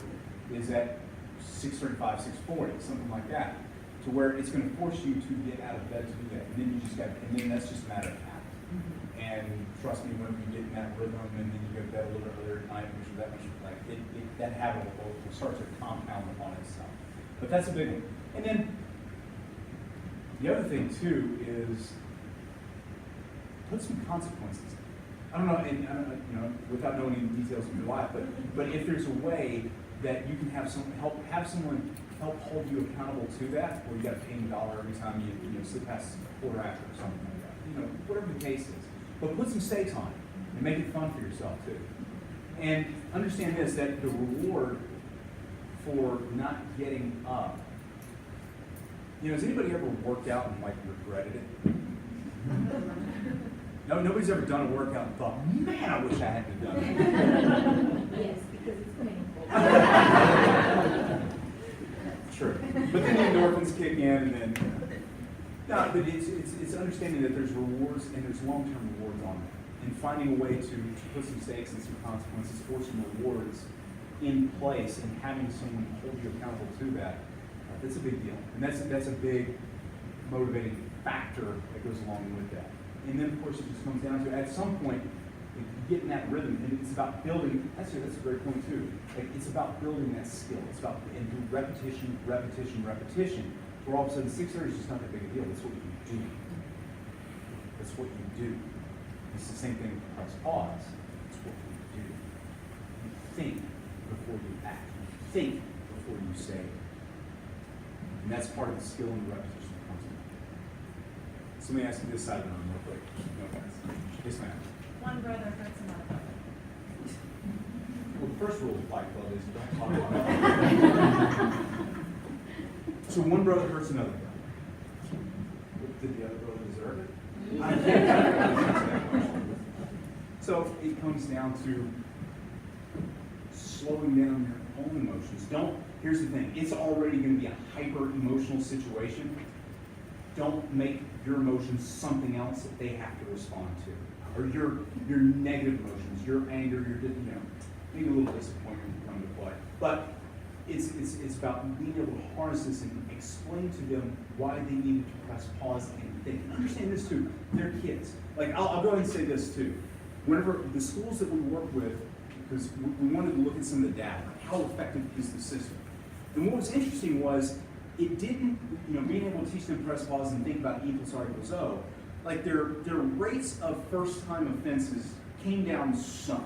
is at 6:35, 6:40, something like that, to where it's going to force you to get out of bed to do that. And then that's just a matter of habit. And trust me, when you get in that rhythm, and then you go to bed a little bit earlier at night, which is that much that habit will start to compound upon itself. But that's a big one. And then the other thing too is put some consequences. I don't know, without knowing any details of your life, but if there's a way that you can have someone help hold you accountable to that, or you got to pay them $1 every time you slip past a quarter after or something like that. Whatever the case is. But put some stakes on it and make it fun for yourself too. And understand this, that the reward for not getting up. Has anybody ever worked out and regretted it? No, nobody's ever done a workout and thought, man, I wish I hadn't done it. Yes, because it's painful. True. But then the endorphins kick in, and then but it's understanding that there's rewards and there's long-term rewards on it, and finding a way to put some stakes and some consequences or some rewards in place, and having someone hold you accountable to that. That's a big deal, and that's a big motivating factor that goes along with that. And then, of course, it just comes down to, at some point, you get in that rhythm, and it's about building. That's a great point too. It's about building that skill. It's about repetition, where all of a sudden 6:30 is just not that big a deal. That's what you do. That's what you do. It's the same thing with press pause. It's what you do. You think before you act. You think before you say. And that's part of the skill and the repetition that comes in. So let me ask you this side of the room real quick. No offense. Yes, ma'am. One brother hurts another brother. Well, the first rule of Fight Club is don't talk about it. So one brother hurts another brother. Did the other brother deserve it? I can't answer that question. So it comes down to slowing down your own emotions. Here's the thing, it's already going to be a hyper-emotional situation. Don't make your emotions something else that they have to respond to. Or your negative emotions, your anger, maybe a little disappointment come into play. But it's about being able to harness this and explain to them why they needed to press pause and think. Understand this too, they're kids. I'll go ahead and say this too. Whenever the schools that we work with, because we wanted to look at some of the data, how effective is the system? And what was interesting was, it didn't, being able to teach them press pause and think about E + R = O, their rates of first-time offenses came down some.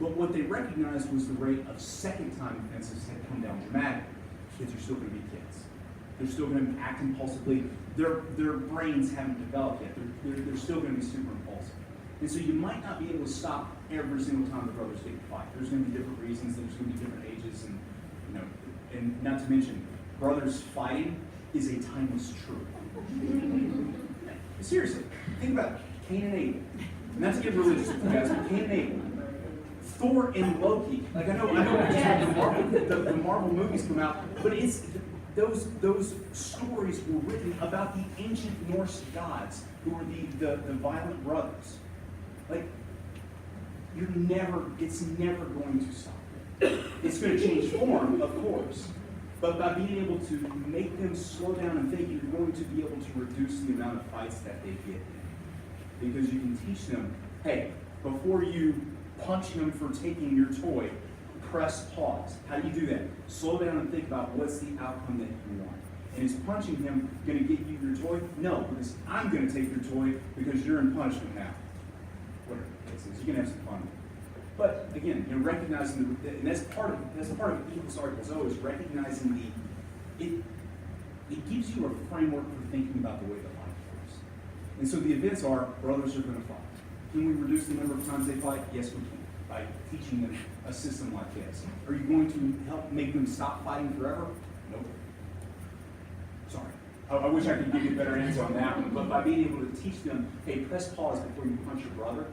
But what they recognized was the rate of second-time offenses had come down dramatically. Kids are still going to be kids. They're still going to act impulsively. Their brains haven't developed yet. They're still going to be super impulsive. And so you might not be able to stop every single time the brothers take a fight. There's going to be different reasons. There's going to be different ages, and not to mention, brothers fighting is a timeless truth. Seriously, think about it. Cain and Abel. Not to get religious with you guys, but Cain and Abel. Thor and Loki. I know we just had the Marvel movies come out, but it's those stories were written about the ancient Norse gods who were the violent brothers. It's never going to stop. It's going to change form, of course, but by being able to make them slow down and think, you're going to be able to reduce the amount of fights that they get in. Because you can teach them, hey, before you punch him for taking your toy, press pause. How do you do that? Slow down and think about what's the outcome that you want. And is punching him going to get you your toy? No, because I'm going to take your toy because you're in punishment now. Whatever the case is, you can have some fun. But again, recognizing and that's part of E + R = O is recognizing it gives you a framework for thinking about the way that life works. And so the events are, brothers are going to fight. Can we reduce the number of times they fight? Yes, we can, by teaching them a system like this. Are you going to help make them stop fighting forever? Nope. Sorry. I wish I could give you a better answer on that one, but by being able to teach them, hey, press pause before you punch your brother,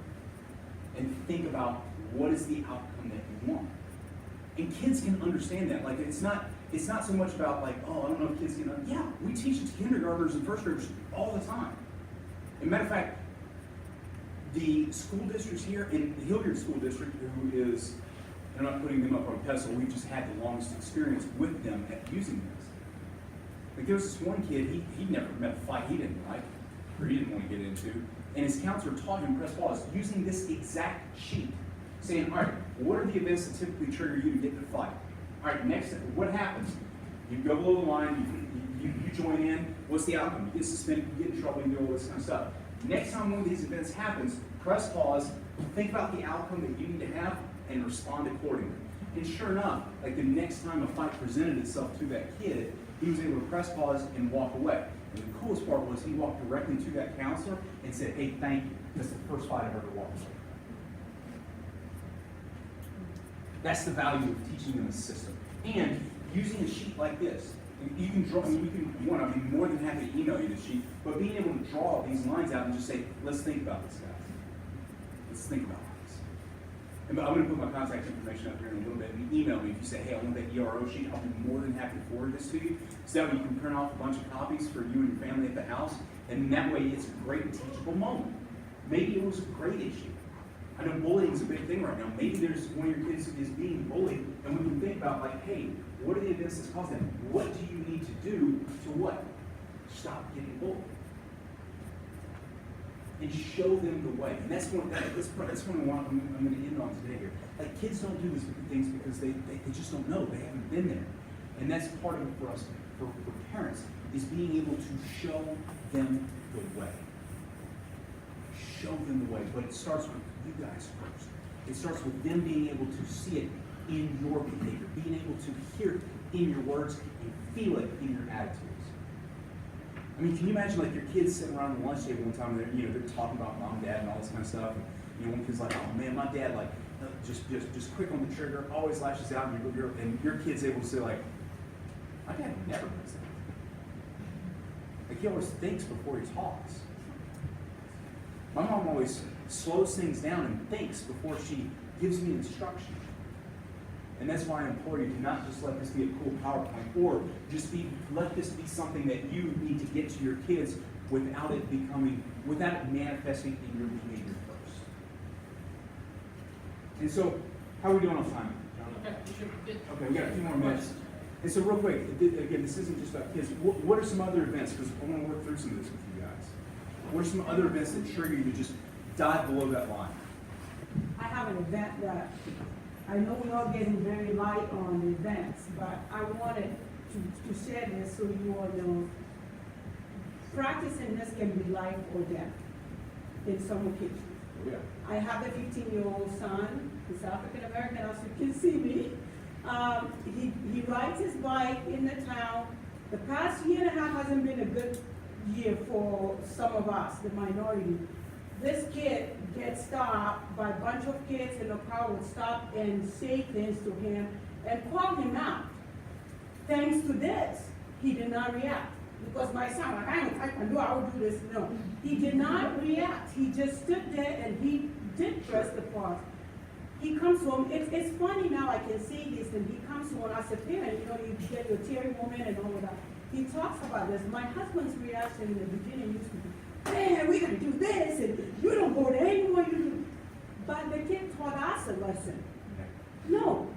and think about what is the outcome that you want. And kids can understand that. Like, it's not so much about like, oh, I don't know if kids can, yeah, we teach it to kindergartners and first graders all the time. As a matter of fact, the school districts here, in the Hilliard School District, who is, and I'm not putting them up on a pedestal, we've just had the longest experience with them at using this. Like, there was this one kid, he'd never met a fight he didn't like, or he didn't want to get into, and his counselor taught him press pause using this exact sheet, saying, all right, what are the events that typically trigger you to get in a fight? All right, next, what happens? You go below the line, you join in, what's the outcome? You get suspended, you get in trouble, you do all this kind of stuff. Next time one of these events happens, press pause, think about the outcome that you need to have, and respond accordingly. And sure enough, like the next time a fight presented itself to that kid, he was able to press pause and walk away. And the coolest part was he walked directly to that counselor and said, hey, thank you. That's the first fight I've ever walked away. That's the value of teaching them a system. And using a sheet like this. You can draw, I mean, I'd be more than happy to email you the sheet, but being able to draw these lines out and just say, let's think about this, guys. Let's think about this. And I'm going to put my contact information up here in a little bit, and email me if you say, hey, I want that ERO sheet. I'll be more than happy to forward this to you. So that way you can print off a bunch of copies for you and your family at the house, and that way it's a great teachable moment. Maybe it was a great issue. I know bullying is a big thing right now. Maybe there's one of your kids is being bullied, and we can think about like, hey, what are the events that's caused that? What do you need to do to what? Stop getting bullied. And show them the way. And that's one I'm going to end on today here. Like, kids don't do these things because they just don't know. They haven't been there. And that's part of it for us, for parents, is being able to show them the way. Show them the way. But it starts with you guys first. It starts with them being able to see it in your behavior, being able to hear it in your words and feel it in your attitudes. I mean, can you imagine like your kids sitting around the lunch table one time and they're talking about mom, dad, and all this kind of stuff. And one kid's like, oh man, my dad like just quick on the trigger, always lashes out, and your kid's able to say like, my dad never does that. Like he always thinks before he talks. My mom always slows things down and thinks before she gives me instruction. And that's why I implore you to not just let this be a cool PowerPoint, or just let this be something that you need to get to your kids without it manifesting in your behavior first. And so, how are we doing on time? Okay, you should get. Okay, we got a few more minutes. And so real quick, again, this isn't just about kids. What are some other events? Because I want to work through some of this with you guys. What are some other events that trigger you to just dive below that line? I have an event that I know we're all getting very light on the events, but I wanted to share this so you all know. Practicing this can be life or death in some occasions. Oh, yeah. I have a 15-year-old son. He's African American, as you can see me. He rides his bike in the town. The past year and a half hasn't been a good year for some of us, the minority. This kid gets stopped by a bunch of kids in the car, would stop and say things to him and call him out. Thanks to this, he did not react. Because my son, like, I can do, I will do this. No, he did not react. He just stood there and he did press the pause. He comes home, it's funny now I can see this, and he comes home as a parent, you get your teary moment and all of that. He talks about this. My husband's reaction in the beginning used to be, man, we're going to do this, and you don't go there anymore. But the kid taught us a lesson. No,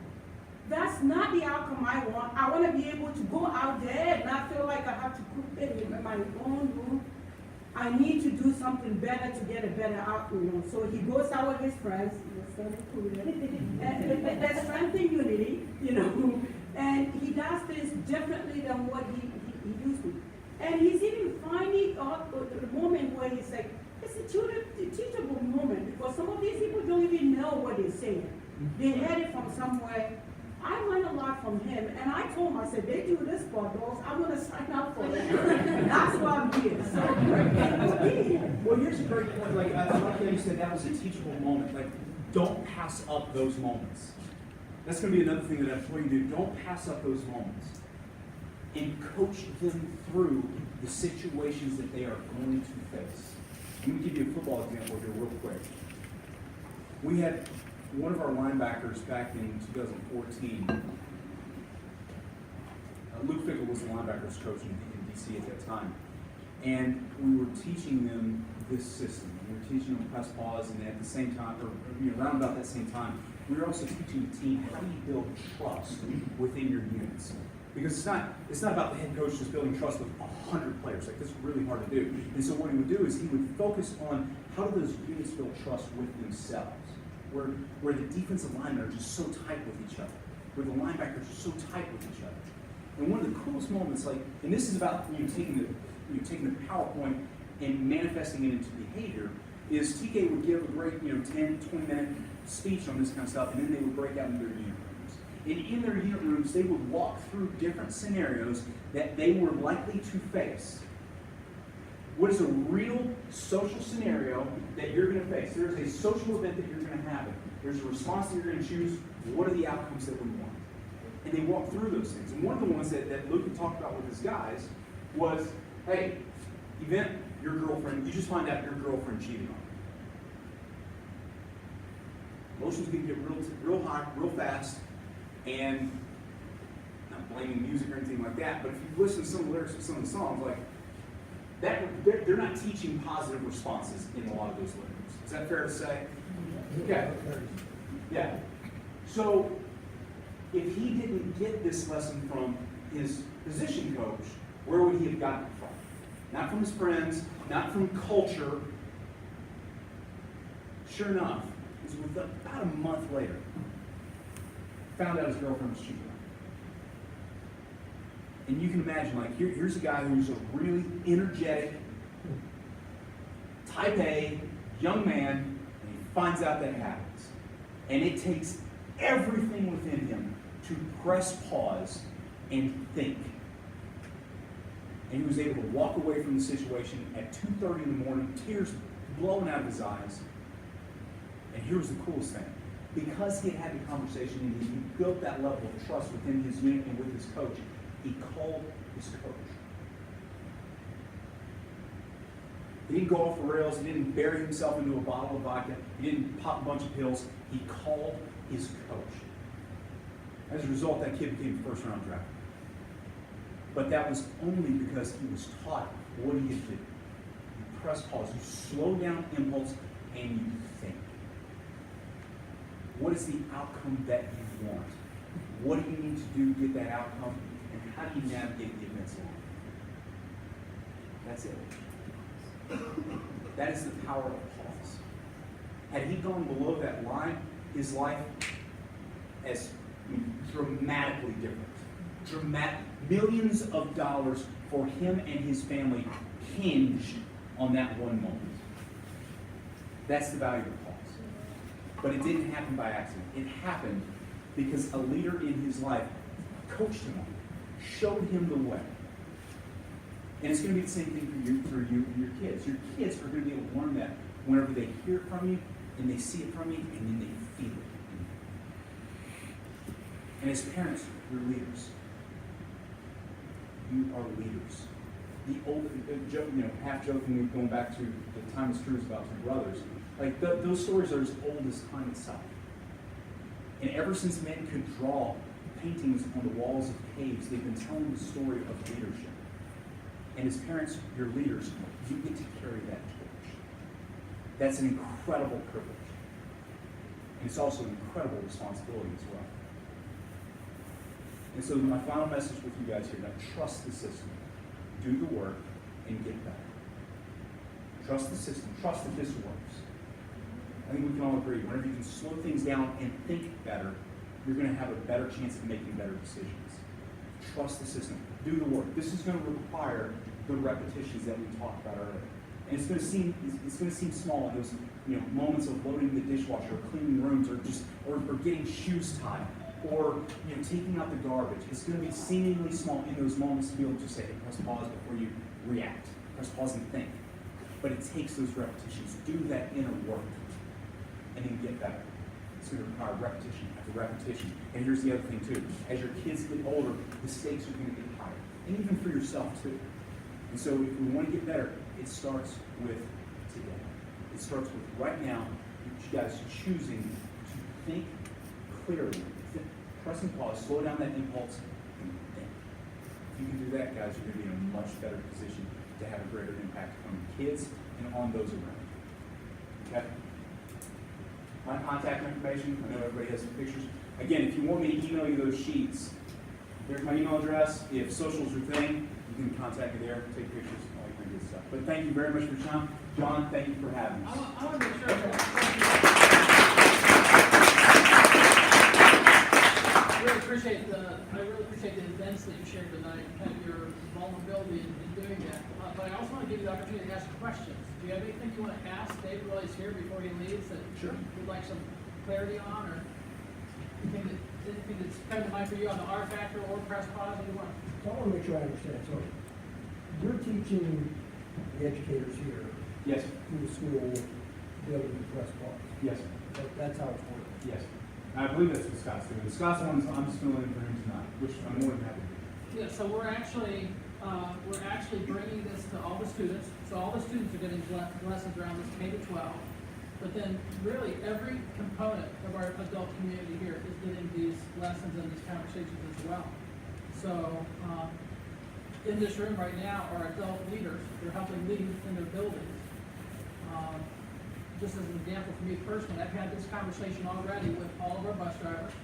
that's not the outcome I want. I want to be able to go out there and not feel like I have to cook it in my own room. I need to do something better to get a better outcome. So he goes out with his friends, and there's strength in unity, and he does things differently than what he used to. And he's even finding out the moment where he's like, it's a teachable moment, because some of these people don't even know what they're saying. They heard it from somewhere. I learned a lot from him, and I told him, I said, they do this for adults, I'm going to sign up for it. That's why I'm here. So, well, here's a great point. Like, I like that you said that was a teachable moment. Like, don't pass up those moments. That's going to be another thing that I implore you to do. Don't pass up those moments. And coach them through the situations that they are going to face. Let me give you a football example here real quick. We had one of our linebackers back in 2014, Luke Fickle was the linebackers coach in DC at that time. And we were teaching them this system. We were teaching them press pause, and at the same time, or around about that same time, we were also teaching the team how do you build trust within your units. Because it's not about the head coach just building trust with 100 players. Like, that's really hard to do. And so what he would do is he would focus on how do those units build trust with themselves, where the defensive linemen are just so tight with each other, where the linebackers are so tight with each other. And one of the coolest moments, like, and this is about taking the PowerPoint and manifesting it into behavior, is TK would give a great 10, 20-minute speech on this kind of stuff, and then they would break out into their unit rooms. And in their unit rooms, they would walk through different scenarios that they were likely to face. What is a real social scenario that you're going to face? There's a social event that you're going to have. There's a response that you're going to choose. What are the outcomes that we want? And they walk through those things. And one of the ones that Luke had talked about with his guys was, hey, event, your girlfriend, you just find out your girlfriend cheated on you. Emotions can get real hot, real fast, and not blaming music or anything like that, but if you listen to some of the lyrics of some of the songs, like, they're not teaching positive responses in a lot of those lyrics. Is that fair to say? Okay. Yeah. So, if he didn't get this lesson from his position coach, where would he have gotten it from? Not from his friends, not from culture. Sure enough, it was about a month later, found out his girlfriend was cheating on him. And you can imagine, like, here's a guy who's a really energetic, type A, young man, and he finds out that happens. And it takes everything within him to press pause and think. And he was able to walk away from the situation at 2:30 in the morning, tears blowing out of his eyes. And here was the coolest thing. Because he had the conversation and he built that level of trust within his unit and with his coach, he called his coach. He didn't go off the rails. He didn't bury himself into a bottle of vodka. He didn't pop a bunch of pills. He called his coach. As a result, that kid became the first-round draft. But that was only because he was taught what he had to do. You press pause. You slow down impulse and you think. What is the outcome that you want? What do you need to do to get that outcome? And how do you navigate the events along? That's it. That is the power of pause. Had he gone below that line, his life is dramatically different. Millions of dollars for him and his family hinged on that one moment. That's the value of pause. But it didn't happen by accident. It happened because a leader in his life coached him on it, showed him the way. And it's going to be the same thing for you and your kids. Your kids are going to be able to learn that whenever they hear it from you, and they see it from you, and then they feel it. And as parents, you're leaders. You are leaders. The old, half jokingly going back to the timeless truths about two brothers, like those stories are as old as time itself. And ever since men could draw paintings on the walls of caves, they've been telling the story of leadership. And as parents, you're leaders. You get to carry that torch. That's an incredible privilege. And it's also an incredible responsibility as well. And so my final message with you guys here, now trust the system. Do the work and get better. Trust the system. Trust that this works. I think we can all agree, whenever you can slow things down and think better, you're going to have a better chance of making better decisions. Trust the system. Do the work. This is going to require the repetitions that we talked about earlier. And it's going to seem small, those moments of loading the dishwasher, or cleaning rooms, or getting shoes tied, or taking out the garbage. It's going to be seemingly small in those moments to be able to just say, hey, press pause before you react. Press pause and think. But it takes those repetitions. Do that inner work, and then get better. It's going to require repetition after repetition. And here's the other thing too. As your kids get older, the stakes are going to get higher. And even for yourself too. And so if we want to get better, it starts with today. It starts with right now, you guys choosing to think clearly, pressing pause, slow down that impulse, and think. If you can do that, guys, you're going to be in a much better position to have a greater impact on the kids and on those around you. Okay? My contact information, I know everybody has some pictures. Again, if you want me to email you those sheets, there's my email address. If social's your thing, you can contact me there, take pictures, all that kind of good stuff. But thank you very much for your time. John, thank you for having us. I want to make sure that I really appreciate the events that you shared tonight, and your vulnerability in doing that. But I also want to give you the opportunity to ask questions. Do you have anything you want to ask Dave while he's here before he leaves that you'd like some clarity on, or anything that's come to mind for you on the R factor or press pause? Either one. So I want to make sure I understand. So you're teaching the educators here Yes. through the school to be able to press pause. Yes. That's how it's working. Yes. I believe that's what Scott's doing. The Scott's one, I'm just filling in for him tonight, which I'm more than happy to do. Yeah, so we're actually bringing this to all the students. So all the students are getting lessons around this K to 12. But then really every component of our adult community here is getting these lessons and these conversations as well. So in this room right now are adult leaders. They're helping lead in their buildings. Just as an example for me personally, I've had this conversation already with all of our bus drivers.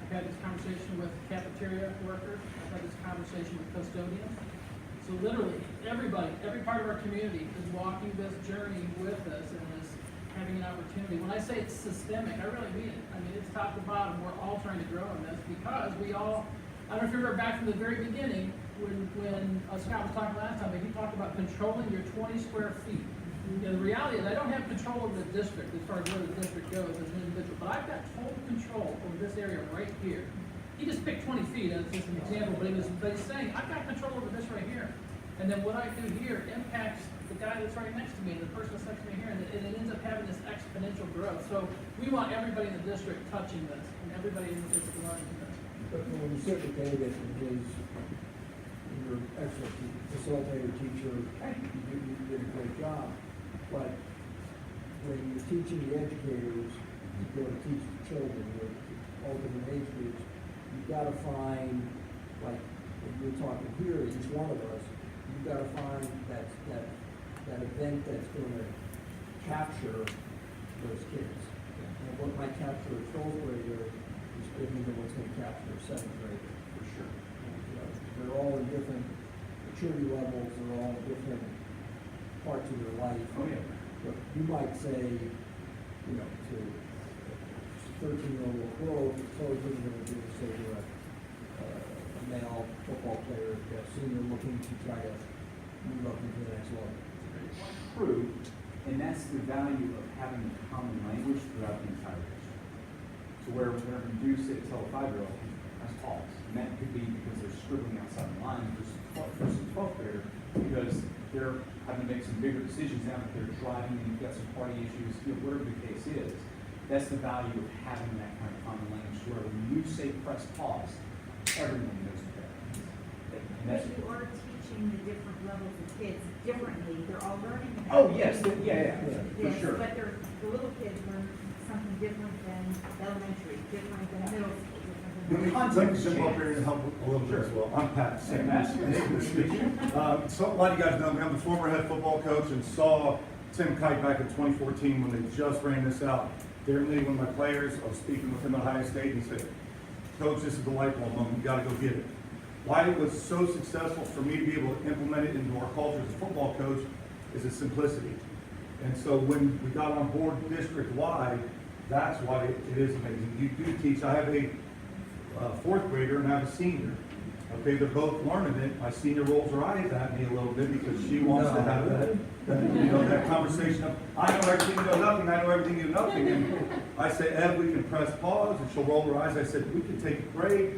I've had this conversation with cafeteria workers. I've had this conversation with custodians. So literally, everybody, every part of our community is walking this journey with us and is having an opportunity. When I say it's systemic, I really mean it. I mean, it's top to bottom. We're all trying to grow in this because we all, I don't know if you remember back from the very beginning when Scott was talking last time, but he talked about controlling your 20 square feet. You know, the reality is I don't have control over the district as far as where the district goes as an individual, but I've got total control over this area right here. He just picked 20 feet as just an example, but he's saying, I've got control over this right here. And then what I do here impacts the guy that's right next to me, the person that's next to me here, and it ends up having this exponential growth. So we want everybody in the district touching this, and everybody in the district learning this. But when you sit with David and your excellent facilitator, teacher, you did a great job. But when you're teaching the educators to go to teach the children with all different age groups, you've got to find, like when you're talking here, each one of us, you've got to find that event that's going to capture those kids. And what might capture a 12th grader is different than what's going to capture a 7th grader. For sure. They're all in different maturity levels, they're all in different parts of their life. Oh, yeah. But you might say, you know, to a 13-year-old girl, it's totally different than to say to a male football player, a senior looking to try to move up into the next level. True, and that's the value of having a common language throughout the entire district. So where whenever you do tell a 5-year-old, that's pause. And that could be because they're scribbling outside the line versus a 12th grader, because they're having to make some bigger decisions now that they're driving and you've got some party issues, you know, whatever the case is. That's the value of having that kind of common language where when you say press pause, everyone knows what that means. And But that's, you are teaching the different levels of kids differently. They're all learning. oh, yes, yeah, for Yes, sure. but the little kids learn something different than elementary, different than middle school, different than. Let me jump up here and help a little bit as well. I'm Pat. Hey, Matt. Nice to meet you. So a lot of you guys know me. I'm the former head football coach and saw Tim Kite back in 2014 when they just ran this out. Darren Lee, one of my players, I was speaking with him at Ohio State, and he said, Coach, this is the light bulb moment. You got to go get it. Why it was so successful for me to be able to implement it into our culture as a football coach is its simplicity. And so when we got on board district-wide, that's why it is amazing. You do teach. I have a 4th grader and I have a senior. Okay, they're both learning it. My senior rolls her eyes at me a little bit because she wants to have that conversation of, I know everything, you know nothing, I know everything, you know nothing. And I say, Ev, we can press pause, and she'll roll her eyes. I said, we can take a break.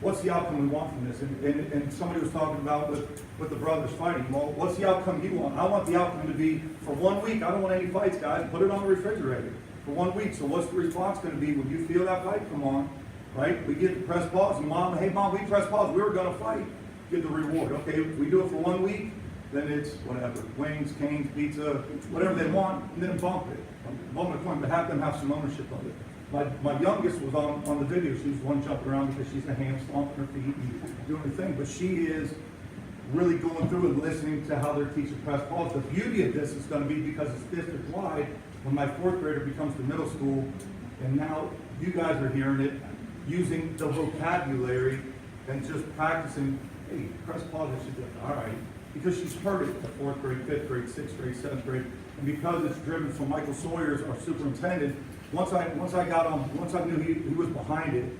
What's the outcome we want from this? And somebody was talking about with the brothers fighting. Well, what's the outcome you want? I want the outcome to be for 1 week. I don't want any fights, guys. Put it on the refrigerator for 1 week. So what's the response going to be when you feel that fight come on? Right? We get to press pause, and Mom, hey Mom, we press pause. We were going to fight. Get the reward. Okay, if we do it for 1 week, then it's whatever, wings, canes, pizza, whatever they want, and then bump it. Bump the coin, but have them have some ownership of it. My youngest was on the video. She was one jumping around because she's a ham stomping her feet and doing her thing. But she is really going through and listening to how they're teaching press pause. The beauty of this is going to be because it's district wide. When my fourth grader becomes the middle school, and now you guys are hearing it, using the vocabulary and just practicing. Hey, press pause. I should do it. All right, because she's heard it to fourth grade, fifth grade, sixth grade, seventh grade, and because it's driven from Michael Sawyer's, our superintendent. Once I knew he was behind it,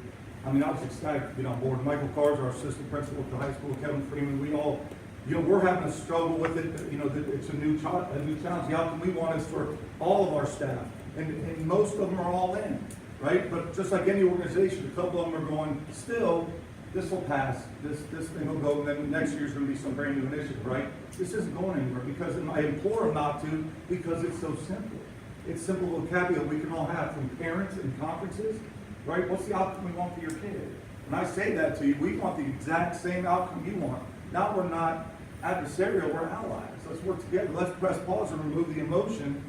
I mean, I was ecstatic to get on board. Michael Carr's our assistant principal at the high school, Kevin Freeman, we all, we're having a struggle with it, it's a new challenge. The outcome we want is for all of our staff, and most of them are all in, right? But just like any organization, a couple of them are going, still, this will pass, this thing will go, and then next year's gonna be some brand new initiative, right? This isn't going anywhere, because I implore them not to, because it's so simple. It's simple vocabulary we can all have from parents and conferences, right? What's the outcome we want for your kid? When I say that to you, we want the exact same outcome you want. Now we're not adversarial, we're allies. Let's work together. Let's press pause and remove the emotion,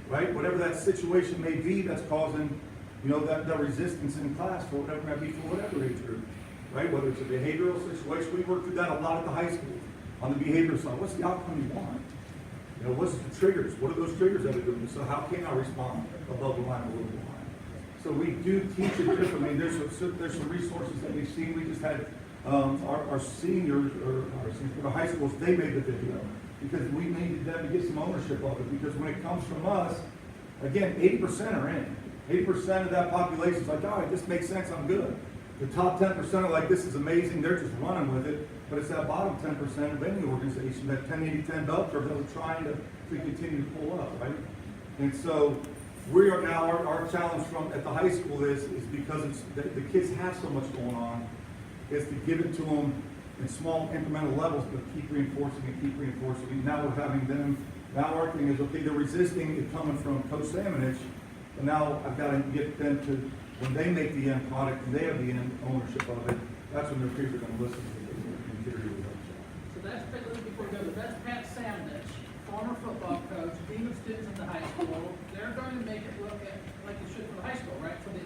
right? Whatever that situation may be that's causing, that resistance in class for whatever it may be for whatever age group, right? Whether it's a behavioral situation, we work through that a lot at the high school. On the behavioral side, what's the outcome you want? What's the triggers? What are those triggers that are doing? So how can I respond above the line, below the line? So we do teach it differently. There's some resources that we've seen. We just had our seniors, or the high schools, they made the video because we needed them to get some ownership of it. Because when it comes from us, again, 80% are in. 80% of that population is like, all right, this makes sense, I'm good. The top 10% are like, this is amazing, they're just running with it. But it's that bottom 10% of any organization, that 10-80-10 belt curve that we're trying to continue to pull up, right? And so we are now, our challenge at the high school is because the kids have so much going on, is to give it to them in small incremental levels, but keep reinforcing it, keep reinforcing it. Now we're having them, now our thing is, okay, they're resisting it coming from Coach Samanich, but now I've got to get them to, when they make the end product and they have the end ownership of it, that's when their peers are going to listen to the interior of the So that's, before we go, that's Pat Samanich, former football coach, dean of students at the high school. They're going to make it look like it should for the high school, right? For the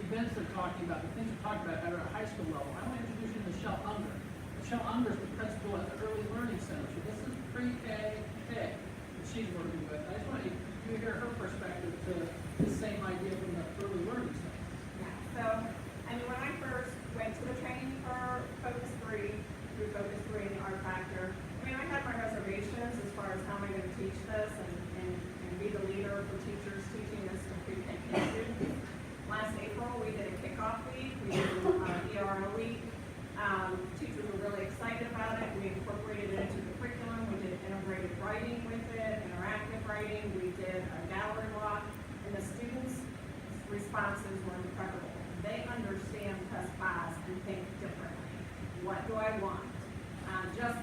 events they're talking about, the things they're talking about at a high school level. I want to introduce you to Michelle Unger. Michelle Unger is the principal at the Early Learning Center. So this is pre-K that she's working with. I just want you to hear her perspective to the same idea from the Early Learning Center. So, when I first went to the training for Focus 3, through Focus 3 and the R Factor, I had my reservations as far as how am I going to teach this and be the leader for teachers teaching this to pre-K students. Last April, we did a kickoff week, we did ERO week. Teachers were really excited about it. We incorporated it into the curriculum. We did integrated writing with it, interactive writing. We did a gallery walk, and the students' responses were incredible. They understand press pause and think differently. What do I want? Just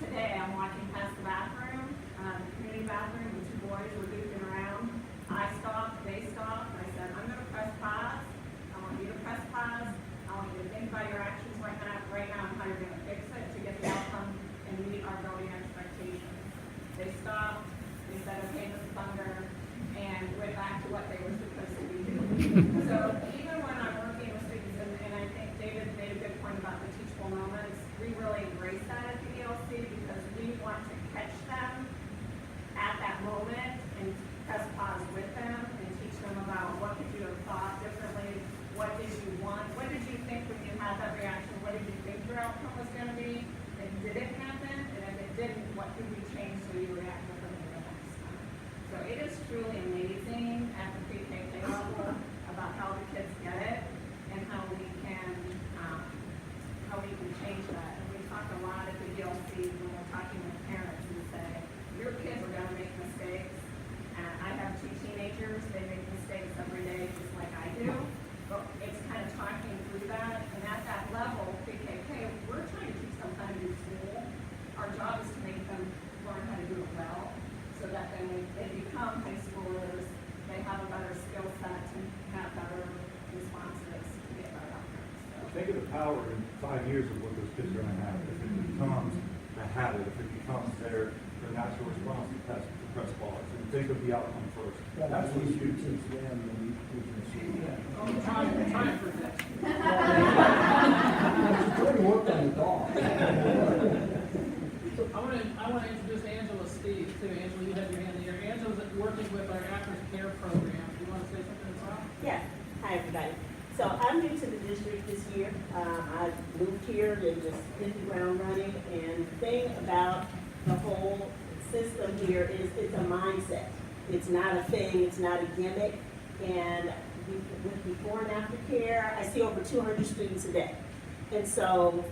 today, I'm walking past the bathroom, the community bathroom, and two boys were goofing around. I stopped, they stopped. I said, I'm going to press pause. I want you to press pause. I want you to think about your actions right now and how you're going to fix it to get the outcome and meet our voting expectations. They stopped. They said, okay, Ms. Thunder, and went back to what they were supposed to be doing. So even when I'm working with students, and I think David made a good point about the teachable moments, we really embrace that at the ELC because we want to catch them at that moment and press pause with them and teach them about what could you have thought differently, what did you want, what did you think when you had that reaction, what did you think your outcome was going to be, and did it happen, and if it didn't, what could we change so you react differently the next time. So it is truly amazing at the pre-K level about how the kids get it and how we can change that. And we talk a lot at the ELC when we're talking with parents and say, your kids are going to make mistakes. And I have two teenagers, they make mistakes every day just like I do. But it's kind of talking through that. And at that level, pre-K, we're trying to teach them how to do school. Our job is to make them learn how to do it well so that then when they become high schoolers, they have a better skill set to have better responses to get better outcomes. So. Think of the power in 5 years of what those kids are going to have. If it becomes a habit, if it becomes their natural response to press pause. And think of the outcome first. That's That's what what's you huge. teach them when you teach them. I'm trying for that. She's trying to work on the dog. So I want to introduce Angela Steve too. Angela, you have your hand in the air. Angela's working with our after care program. Do you want to say something as well? Yes. Hi, everybody. So I'm new to the district this year. I moved here and just hit the ground running. And the thing about the whole system here is it's a mindset. It's not a thing. It's not a gimmick. And with before and after care, I see over 200 students a day. And so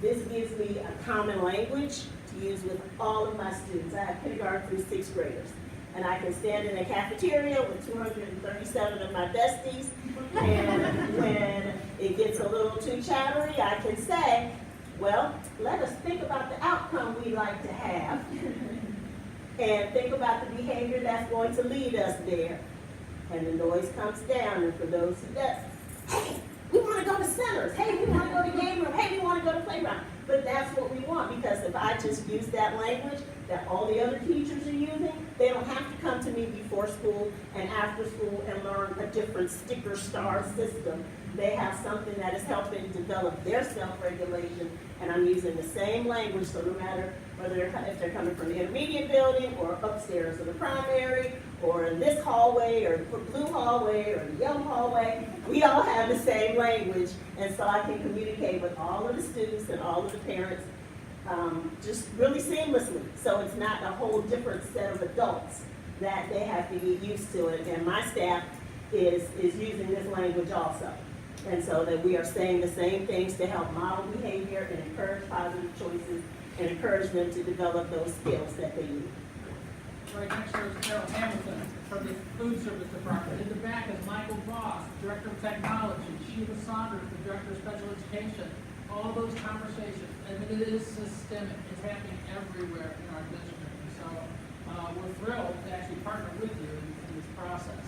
this gives me a common language to use with all of my students. I have kindergarten through 6th graders. And I can stand in a cafeteria with 237 of my besties. And when it gets a little too chattery, I can say, well, let us think about the outcome we like to have. And think about the behavior that's going to lead us there. And the noise comes down, and for those who does, hey, we want to go to centers. Hey, we want to go to game room. Hey, we want to go to playground. But that's what we want, because if I just use that language that all the other teachers are using, they don't have to come to me before school and after school and learn a different sticker star system. They have something that is helping develop their self-regulation, and I'm using the same language, so no matter whether if they're coming from the intermediate building or upstairs in the primary or in this hallway or the blue hallway or the yellow hallway, we all have the same language, and so I can communicate with all of the students and all of the parents just really seamlessly. So it's not a whole different set of adults that they have to get used to it, and my staff is using this language also. And so that we are saying the same things to help model behavior and encourage positive choices and encourage them to develop those skills that they need. Right next to her is Carol Hamilton from the Food Service Department. In the back is Michael Voss, Director of Technology, Sheila Saunders, the Director of Special Education. All those conversations, and it is systemic. It's happening everywhere in our district. And so we're thrilled to actually partner with you in this process.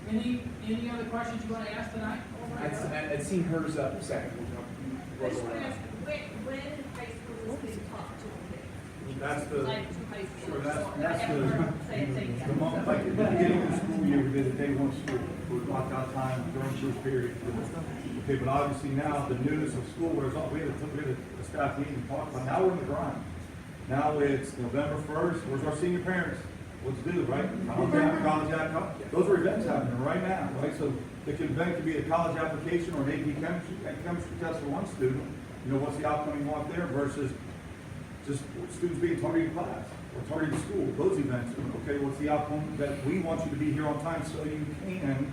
Any other questions you want to ask tonight? I'd seen hers up a second. I just want to ask, when in high school was being taught to That's the, like to high school? sure, that's Say it again. the moment, like at the beginning of the school year, we did a day one school, we blocked out time during first period. Okay, but obviously now the news of school, we had a staff meeting to talk about, now we're in the grind. Now it's November 1st, where's our senior parents? What's due, right? College app, those are events happening right now, right? So the event could be a college application or an AP chemistry test for one student. You know, what's the outcome you want there versus just students being targeted in class or targeted in school, those events. Okay, what's the outcome that we want you to be here on time so you can,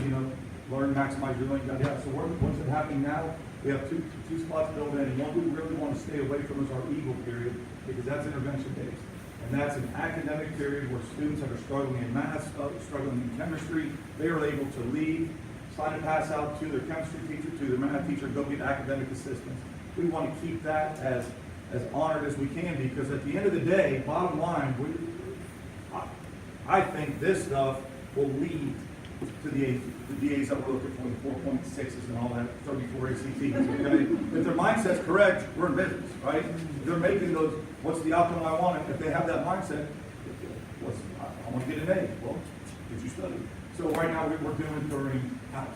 you know, learn, maximize your learning. Yeah, so what's happening now? We have two spots built in, and one we really want to stay away from is our EAGLE period, because that's intervention based. And that's an academic period where students that are struggling in math, struggling in chemistry, they are able to leave, sign a pass out to their chemistry teacher, to their math teacher, go get academic assistance. We want to keep that as honored as we can, because at the end of the day, bottom line, I think this stuff will lead to the A's that we're looking for, the 4.6s and all that, 34 ACTs, okay? If their mindset's correct, we're in business, right? If they're making those, what's the outcome I want? If they have that mindset, I want to get an A. Well, did you study? So right now, we're doing during house.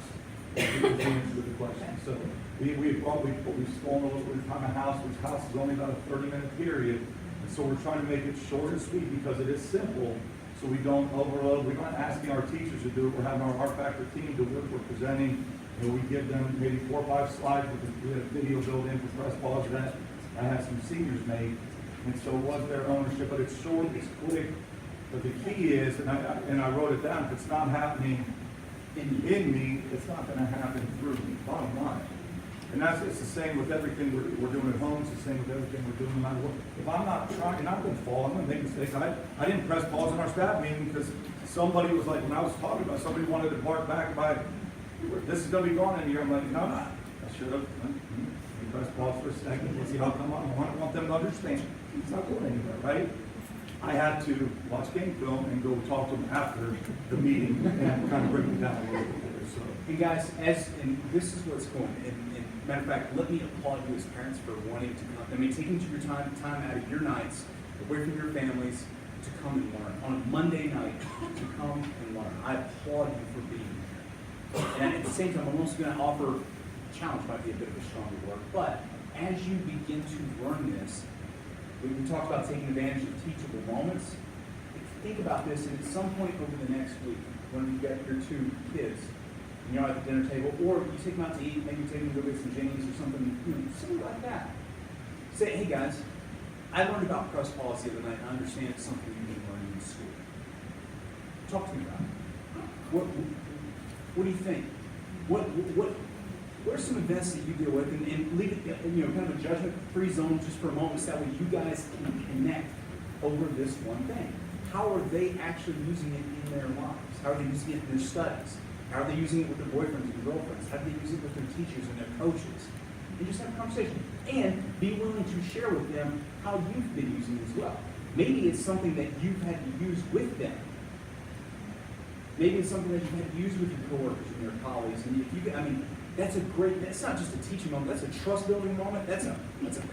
To answer the question. So we've stolen a little bit of time of house, which house is only about a 30-minute period. And so we're trying to make it short and sweet because it is simple. So we don't overload. We're not asking our teachers to do it. We're having our art factor team do it. We're presenting. You know, we give them maybe 4 or 5 slides with a video built in for press pause that I had some seniors made. And so it was their ownership, but it's short, it's quick. But the key is, and I wrote it down, if it's not happening in me, it's not going to happen through me, bottom line. And it's the same with everything we're doing at home. It's the same with everything we're doing no matter what. If I'm not trying, I'm going to fall. I'm going to make mistakes. I didn't press pause in our staff meeting because somebody was like, when I was talking about it, somebody wanted to bark back by, this is going to be gone in here. I'm like, no, I should have. Press pause for a second. Let's see how come on. I want them to understand. It's not going anywhere, right? I had to watch game film and go talk to them after the meeting and kind of break it down a little bit. So. And guys, and this is what's going. And matter of fact, let me applaud you as parents for wanting to come. I mean, taking your time out of your nights, away from your families, to come and learn, on a Monday night, to come and learn. I applaud you for being here. And at the same time, I'm also going to offer, challenge might be a bit of a stronger word, but as you begin to learn this, we talked about taking advantage of teachable moments. Think about this, and at some point over the next week, when you get your two kids, and you're at the dinner table, or you take them out to eat, maybe take them to go get some James or something, something like that. Say, hey guys, I learned about press policy the other night, and I understand it's something you've been learning in school. Talk to me about it. What do you think? What are some events that you deal with, and leave it, kind of a judgment-free zone just for a moment, so that way you guys can connect over this one thing. How are they actually using it in their lives? How are they using it in their studies? How are they using it with their boyfriends and girlfriends? How do they use it with their teachers and their coaches? And just have a conversation. And be willing to share with them how you've been using it as well. Maybe it's something that you've had to use with them. Maybe it's something that you've had to use with your coworkers and your colleagues. And if you, that's not just a teaching moment, that's a trust building moment, that's a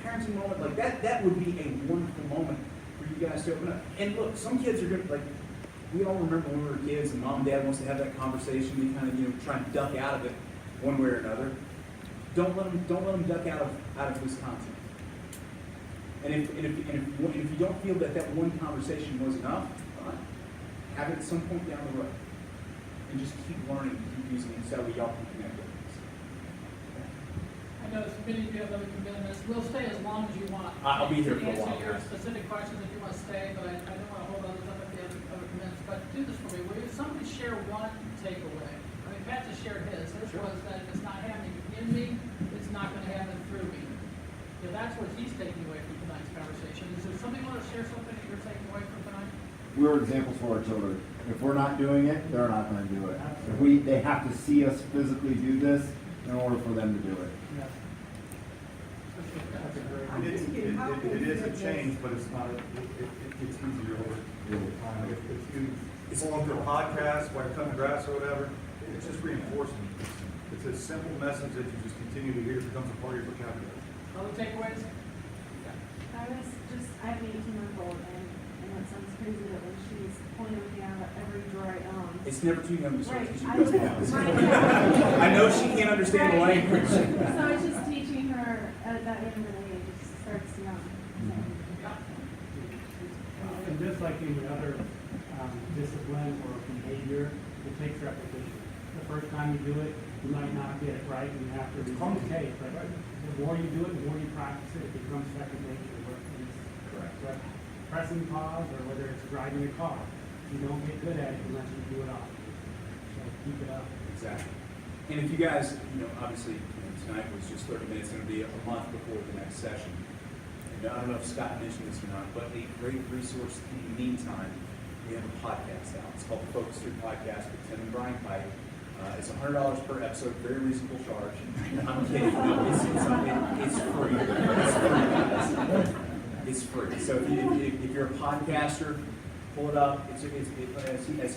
parenting moment. Like that would be a wonderful moment for you guys to open up. And look, some kids are good, like, we all remember when we were kids and mom and dad wants to have that conversation, we kind of, try and duck out of it one way or another. Don't let them duck out of this content. And if you don't feel that one conversation was enough, have it at some point down the road. And just keep learning, keep using it so y'all can connect with us. I know many of you have other commitments. We'll stay as long as you want. I'll be here for a while. To answer your specific questions if you want to stay, but I don't want to hold others up if you have other commitments. But do this for me. Will you somebody share one takeaway? Pat just shared his. His was that if it's not happening in me, it's not going to happen through me. That's what he's taking away from tonight's conversation. Is there somebody want to share something that you're taking away from tonight? We're examples for our children. If we're not doing it, they're not going to do it. They have to see us physically do this in order for them to do it. It is a change, but it's not. It's easier over time. If you follow through a podcast, while you're cutting the grass or whatever, it's just reinforcing. It's a simple message that you just continue to hear. It becomes a part of your vocabulary. Other takeaways? I have an 18-month-old, and it sounds crazy that when she's pointing me out every drawer I own. It's never too young to start Right. teaching those things. I know she can't understand the language. So it's just teaching her at that young age. It starts young. And just like any other discipline or behavior, it takes repetition. The first time you do it, you might not get it right, and you have to retake. But the more you do it, the more you practice it, it becomes second nature. Correct. Pressing pause, or whether it's driving a car, you don't get good at it unless you do it often. So keep it up. Exactly. And if you guys, obviously, tonight was just 30 minutes, going to be a month before the next session. And I don't know if Scott mentioned this or not, but a great resource in the meantime, we have a podcast out. It's called the Focus 3 Podcast with Tim and Brian Pike. It's $100 per episode, very reasonable charge. I'm kidding. No, it's free. It's free, guys. It's free. So if you're a podcaster, pull it up. As he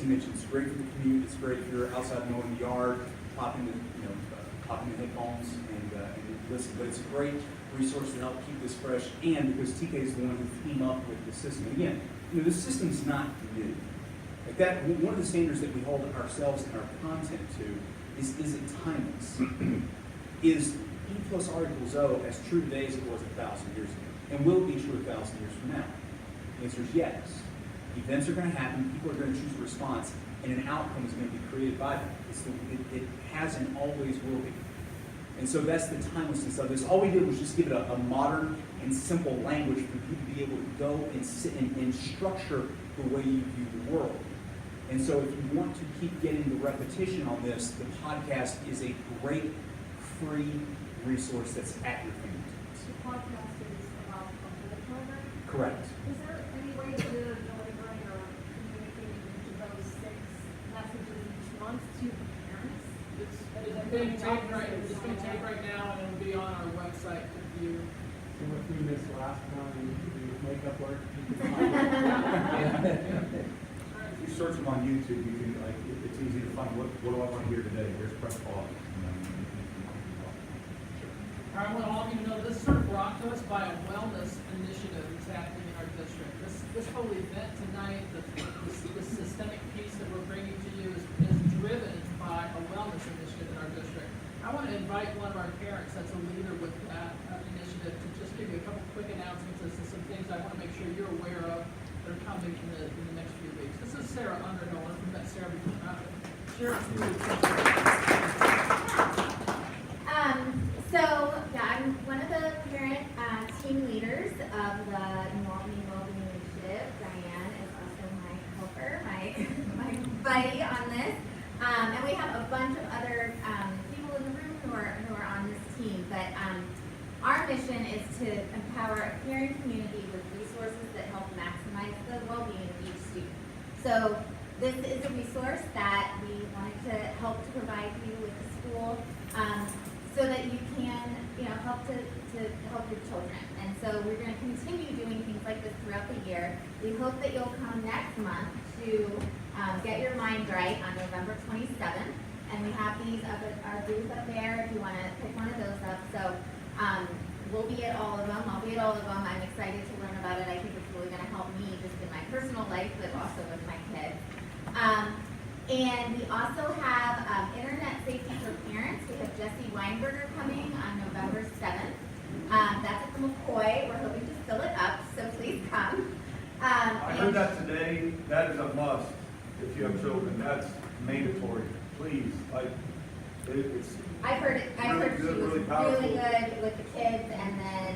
mentioned, it's great for the commute. It's great if you're outside mowing the yard, pop in the headphones and listen. But it's a great resource to help keep this fresh. And because TK is the one who came up with the system. Again, the system's not new. Like that, one of the standards that we hold ourselves and our content to is it timeless? Is E plus R equals O as true today as it was 1,000 years ago? And will it be true 1,000 years from now? The answer is yes. Events are going to happen, people are going to choose a response, and an outcome is going to be created by them. It has and always will be. And so that's the timelessness of this. All we did was just give it a modern and simple language for you to be able to go and sit and structure the way you view the world. And so if you want to keep getting the repetition on this, the podcast is a great free resource that's at your fingertips. The podcast is about the program? Correct. Is there any way to delivering or communicating each of those 6 messages each month to the parents? It's being taped right now, and it'll be on our website to view. So if we missed last time, we makeup work. If you search them on YouTube, you can it's easy to find what do I want to hear today. Here's press pause. I want all of you to know this is sort of brought to us by a wellness initiative that's happening in our district. This whole event tonight, the systemic piece that we're bringing to you is driven by a wellness initiative in our district. I want to invite one of our parents that's a leader with that initiative to just give you a couple quick announcements as to some things I want to make sure you're aware of that are coming in the next few weeks. This is Sarah Underhill. I don't know if you've met Sarah before. Share a few weeks. So, yeah, I'm one of the parent team leaders of the New Albany Wellbeing Initiative. Diane is also my helper, my buddy on this. And we have a bunch of other people in the room who are on this team. But our mission is to empower a caring community with resources that help maximize the well-being of each student. So this is a resource that we wanted to help to provide you with the school. So that you can, help to help your children. And so we're going to continue doing things like this throughout the year. We hope that you'll come next month to get your mind right on November 27th. And we have these up at our booth up there if you want to pick one of those up. So we'll be at all of them. I'll be at all of them. I'm excited to learn about it. I think it's really going to help me just in my personal life, but also with my kids. And we also have Internet Safety for Parents. We have Jesse Weinberger coming on November 7th. That's at the McCoy. We're hoping to fill it up, so please come. I heard that today. That is a must if you have children. That's mandatory. Please, it's. I've heard she was really really good with the kids, and then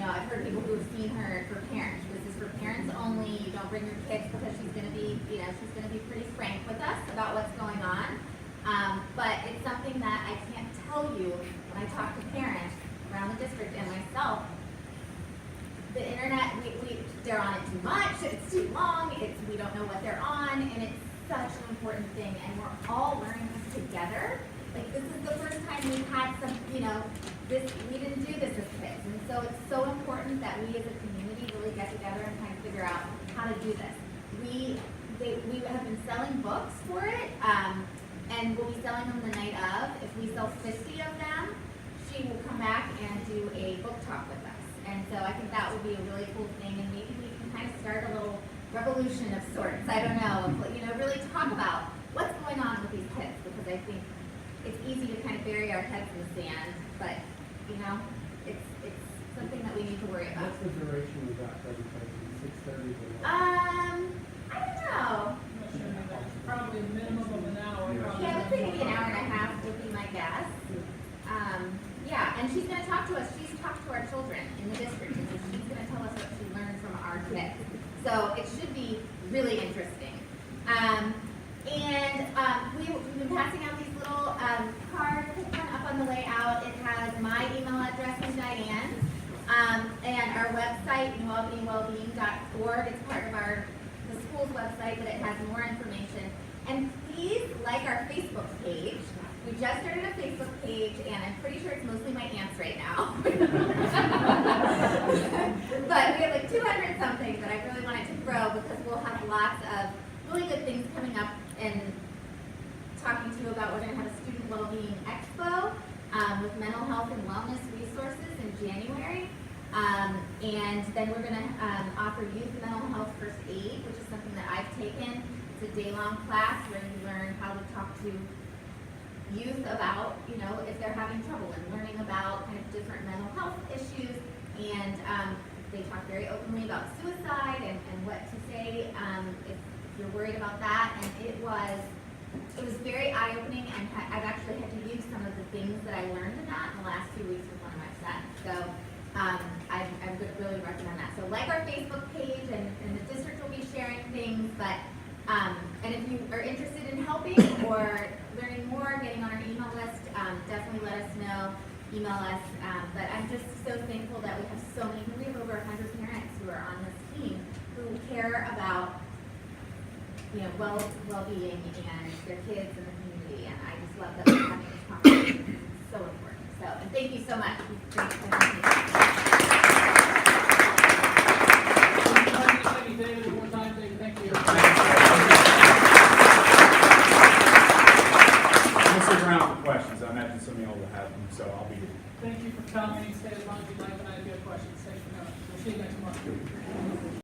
I've heard people who have seen her for parents. This is for parents only. You don't bring your kids because she's going to be, she's going to be pretty frank with us about what's going on. But it's something that I can't tell you when I talk to parents around the district and myself. The internet, they're on it too much. It's too long. We don't know what they're on, and it's such an important thing. And we're all learning this together. Like, this is the first time we've had some, we didn't do this as kids. And so it's so important that we as a community really get together and kind of figure out how to do this. We have been selling books for it, and we'll be selling them the night of. If we sell 50 of them, she will come back and do a book talk with us. And so I think that would be a really cool thing, and maybe we can kind of start a little revolution of sorts. I don't know, really talk about what's going on with these kids, because I think it's easy to kind of bury our heads in the sand, but it's something that we need to worry about. What's the duration of that presentation? 6:30 to what? I don't know. Probably a minimum of an hour. Yeah, I would say maybe an hour and a half would be my guess. Yeah, and she's going to talk to us. She's talked to our children in the district, and so she's going to tell us what she learned from our kids. So it should be really interesting. We've been passing out these little cards. Pick one up on the way out. It has my email address and Diane's, and our website, newalbanywellbeing.org. It's part of the school's website, but it has more information. And please like our Facebook page. We just started a Facebook page, and I'm pretty sure it's mostly my aunts right now. But we have like 200 something that I really want it to grow, because we'll have lots of really good things coming up and talking to you about. We're going to have a student wellbeing expo with mental health and wellness resources in January. And then we're going to offer youth mental health first aid, which is something that I've taken. It's a day-long class where you learn how to talk to youth about, if they're having trouble, and learning about kind of different mental health issues. And they talk very openly about suicide and what to say if you're worried about that. And it was very eye-opening, and I've actually had to use some of the things that I learned in that in the last 2 weeks with one of my sons. So I would really recommend that. So like our Facebook page, and the district will be sharing things, but and if you are interested in helping or learning more, getting on our email list, definitely let us know. Email us. But I'm just so thankful that we have so many. We have over 100 parents who are on this team who care about well-being and their kids and the community. And I just love that we're having this conversation. It's so important. So, and thank you so much. Thank you, David. One more time, David. Thank you. We'll stick around for questions. I imagine some of y'all will have them. so I'll be here. Thank you for coming. Stay as long as you like, and if you have questions, thanks for coming. We'll see you next month.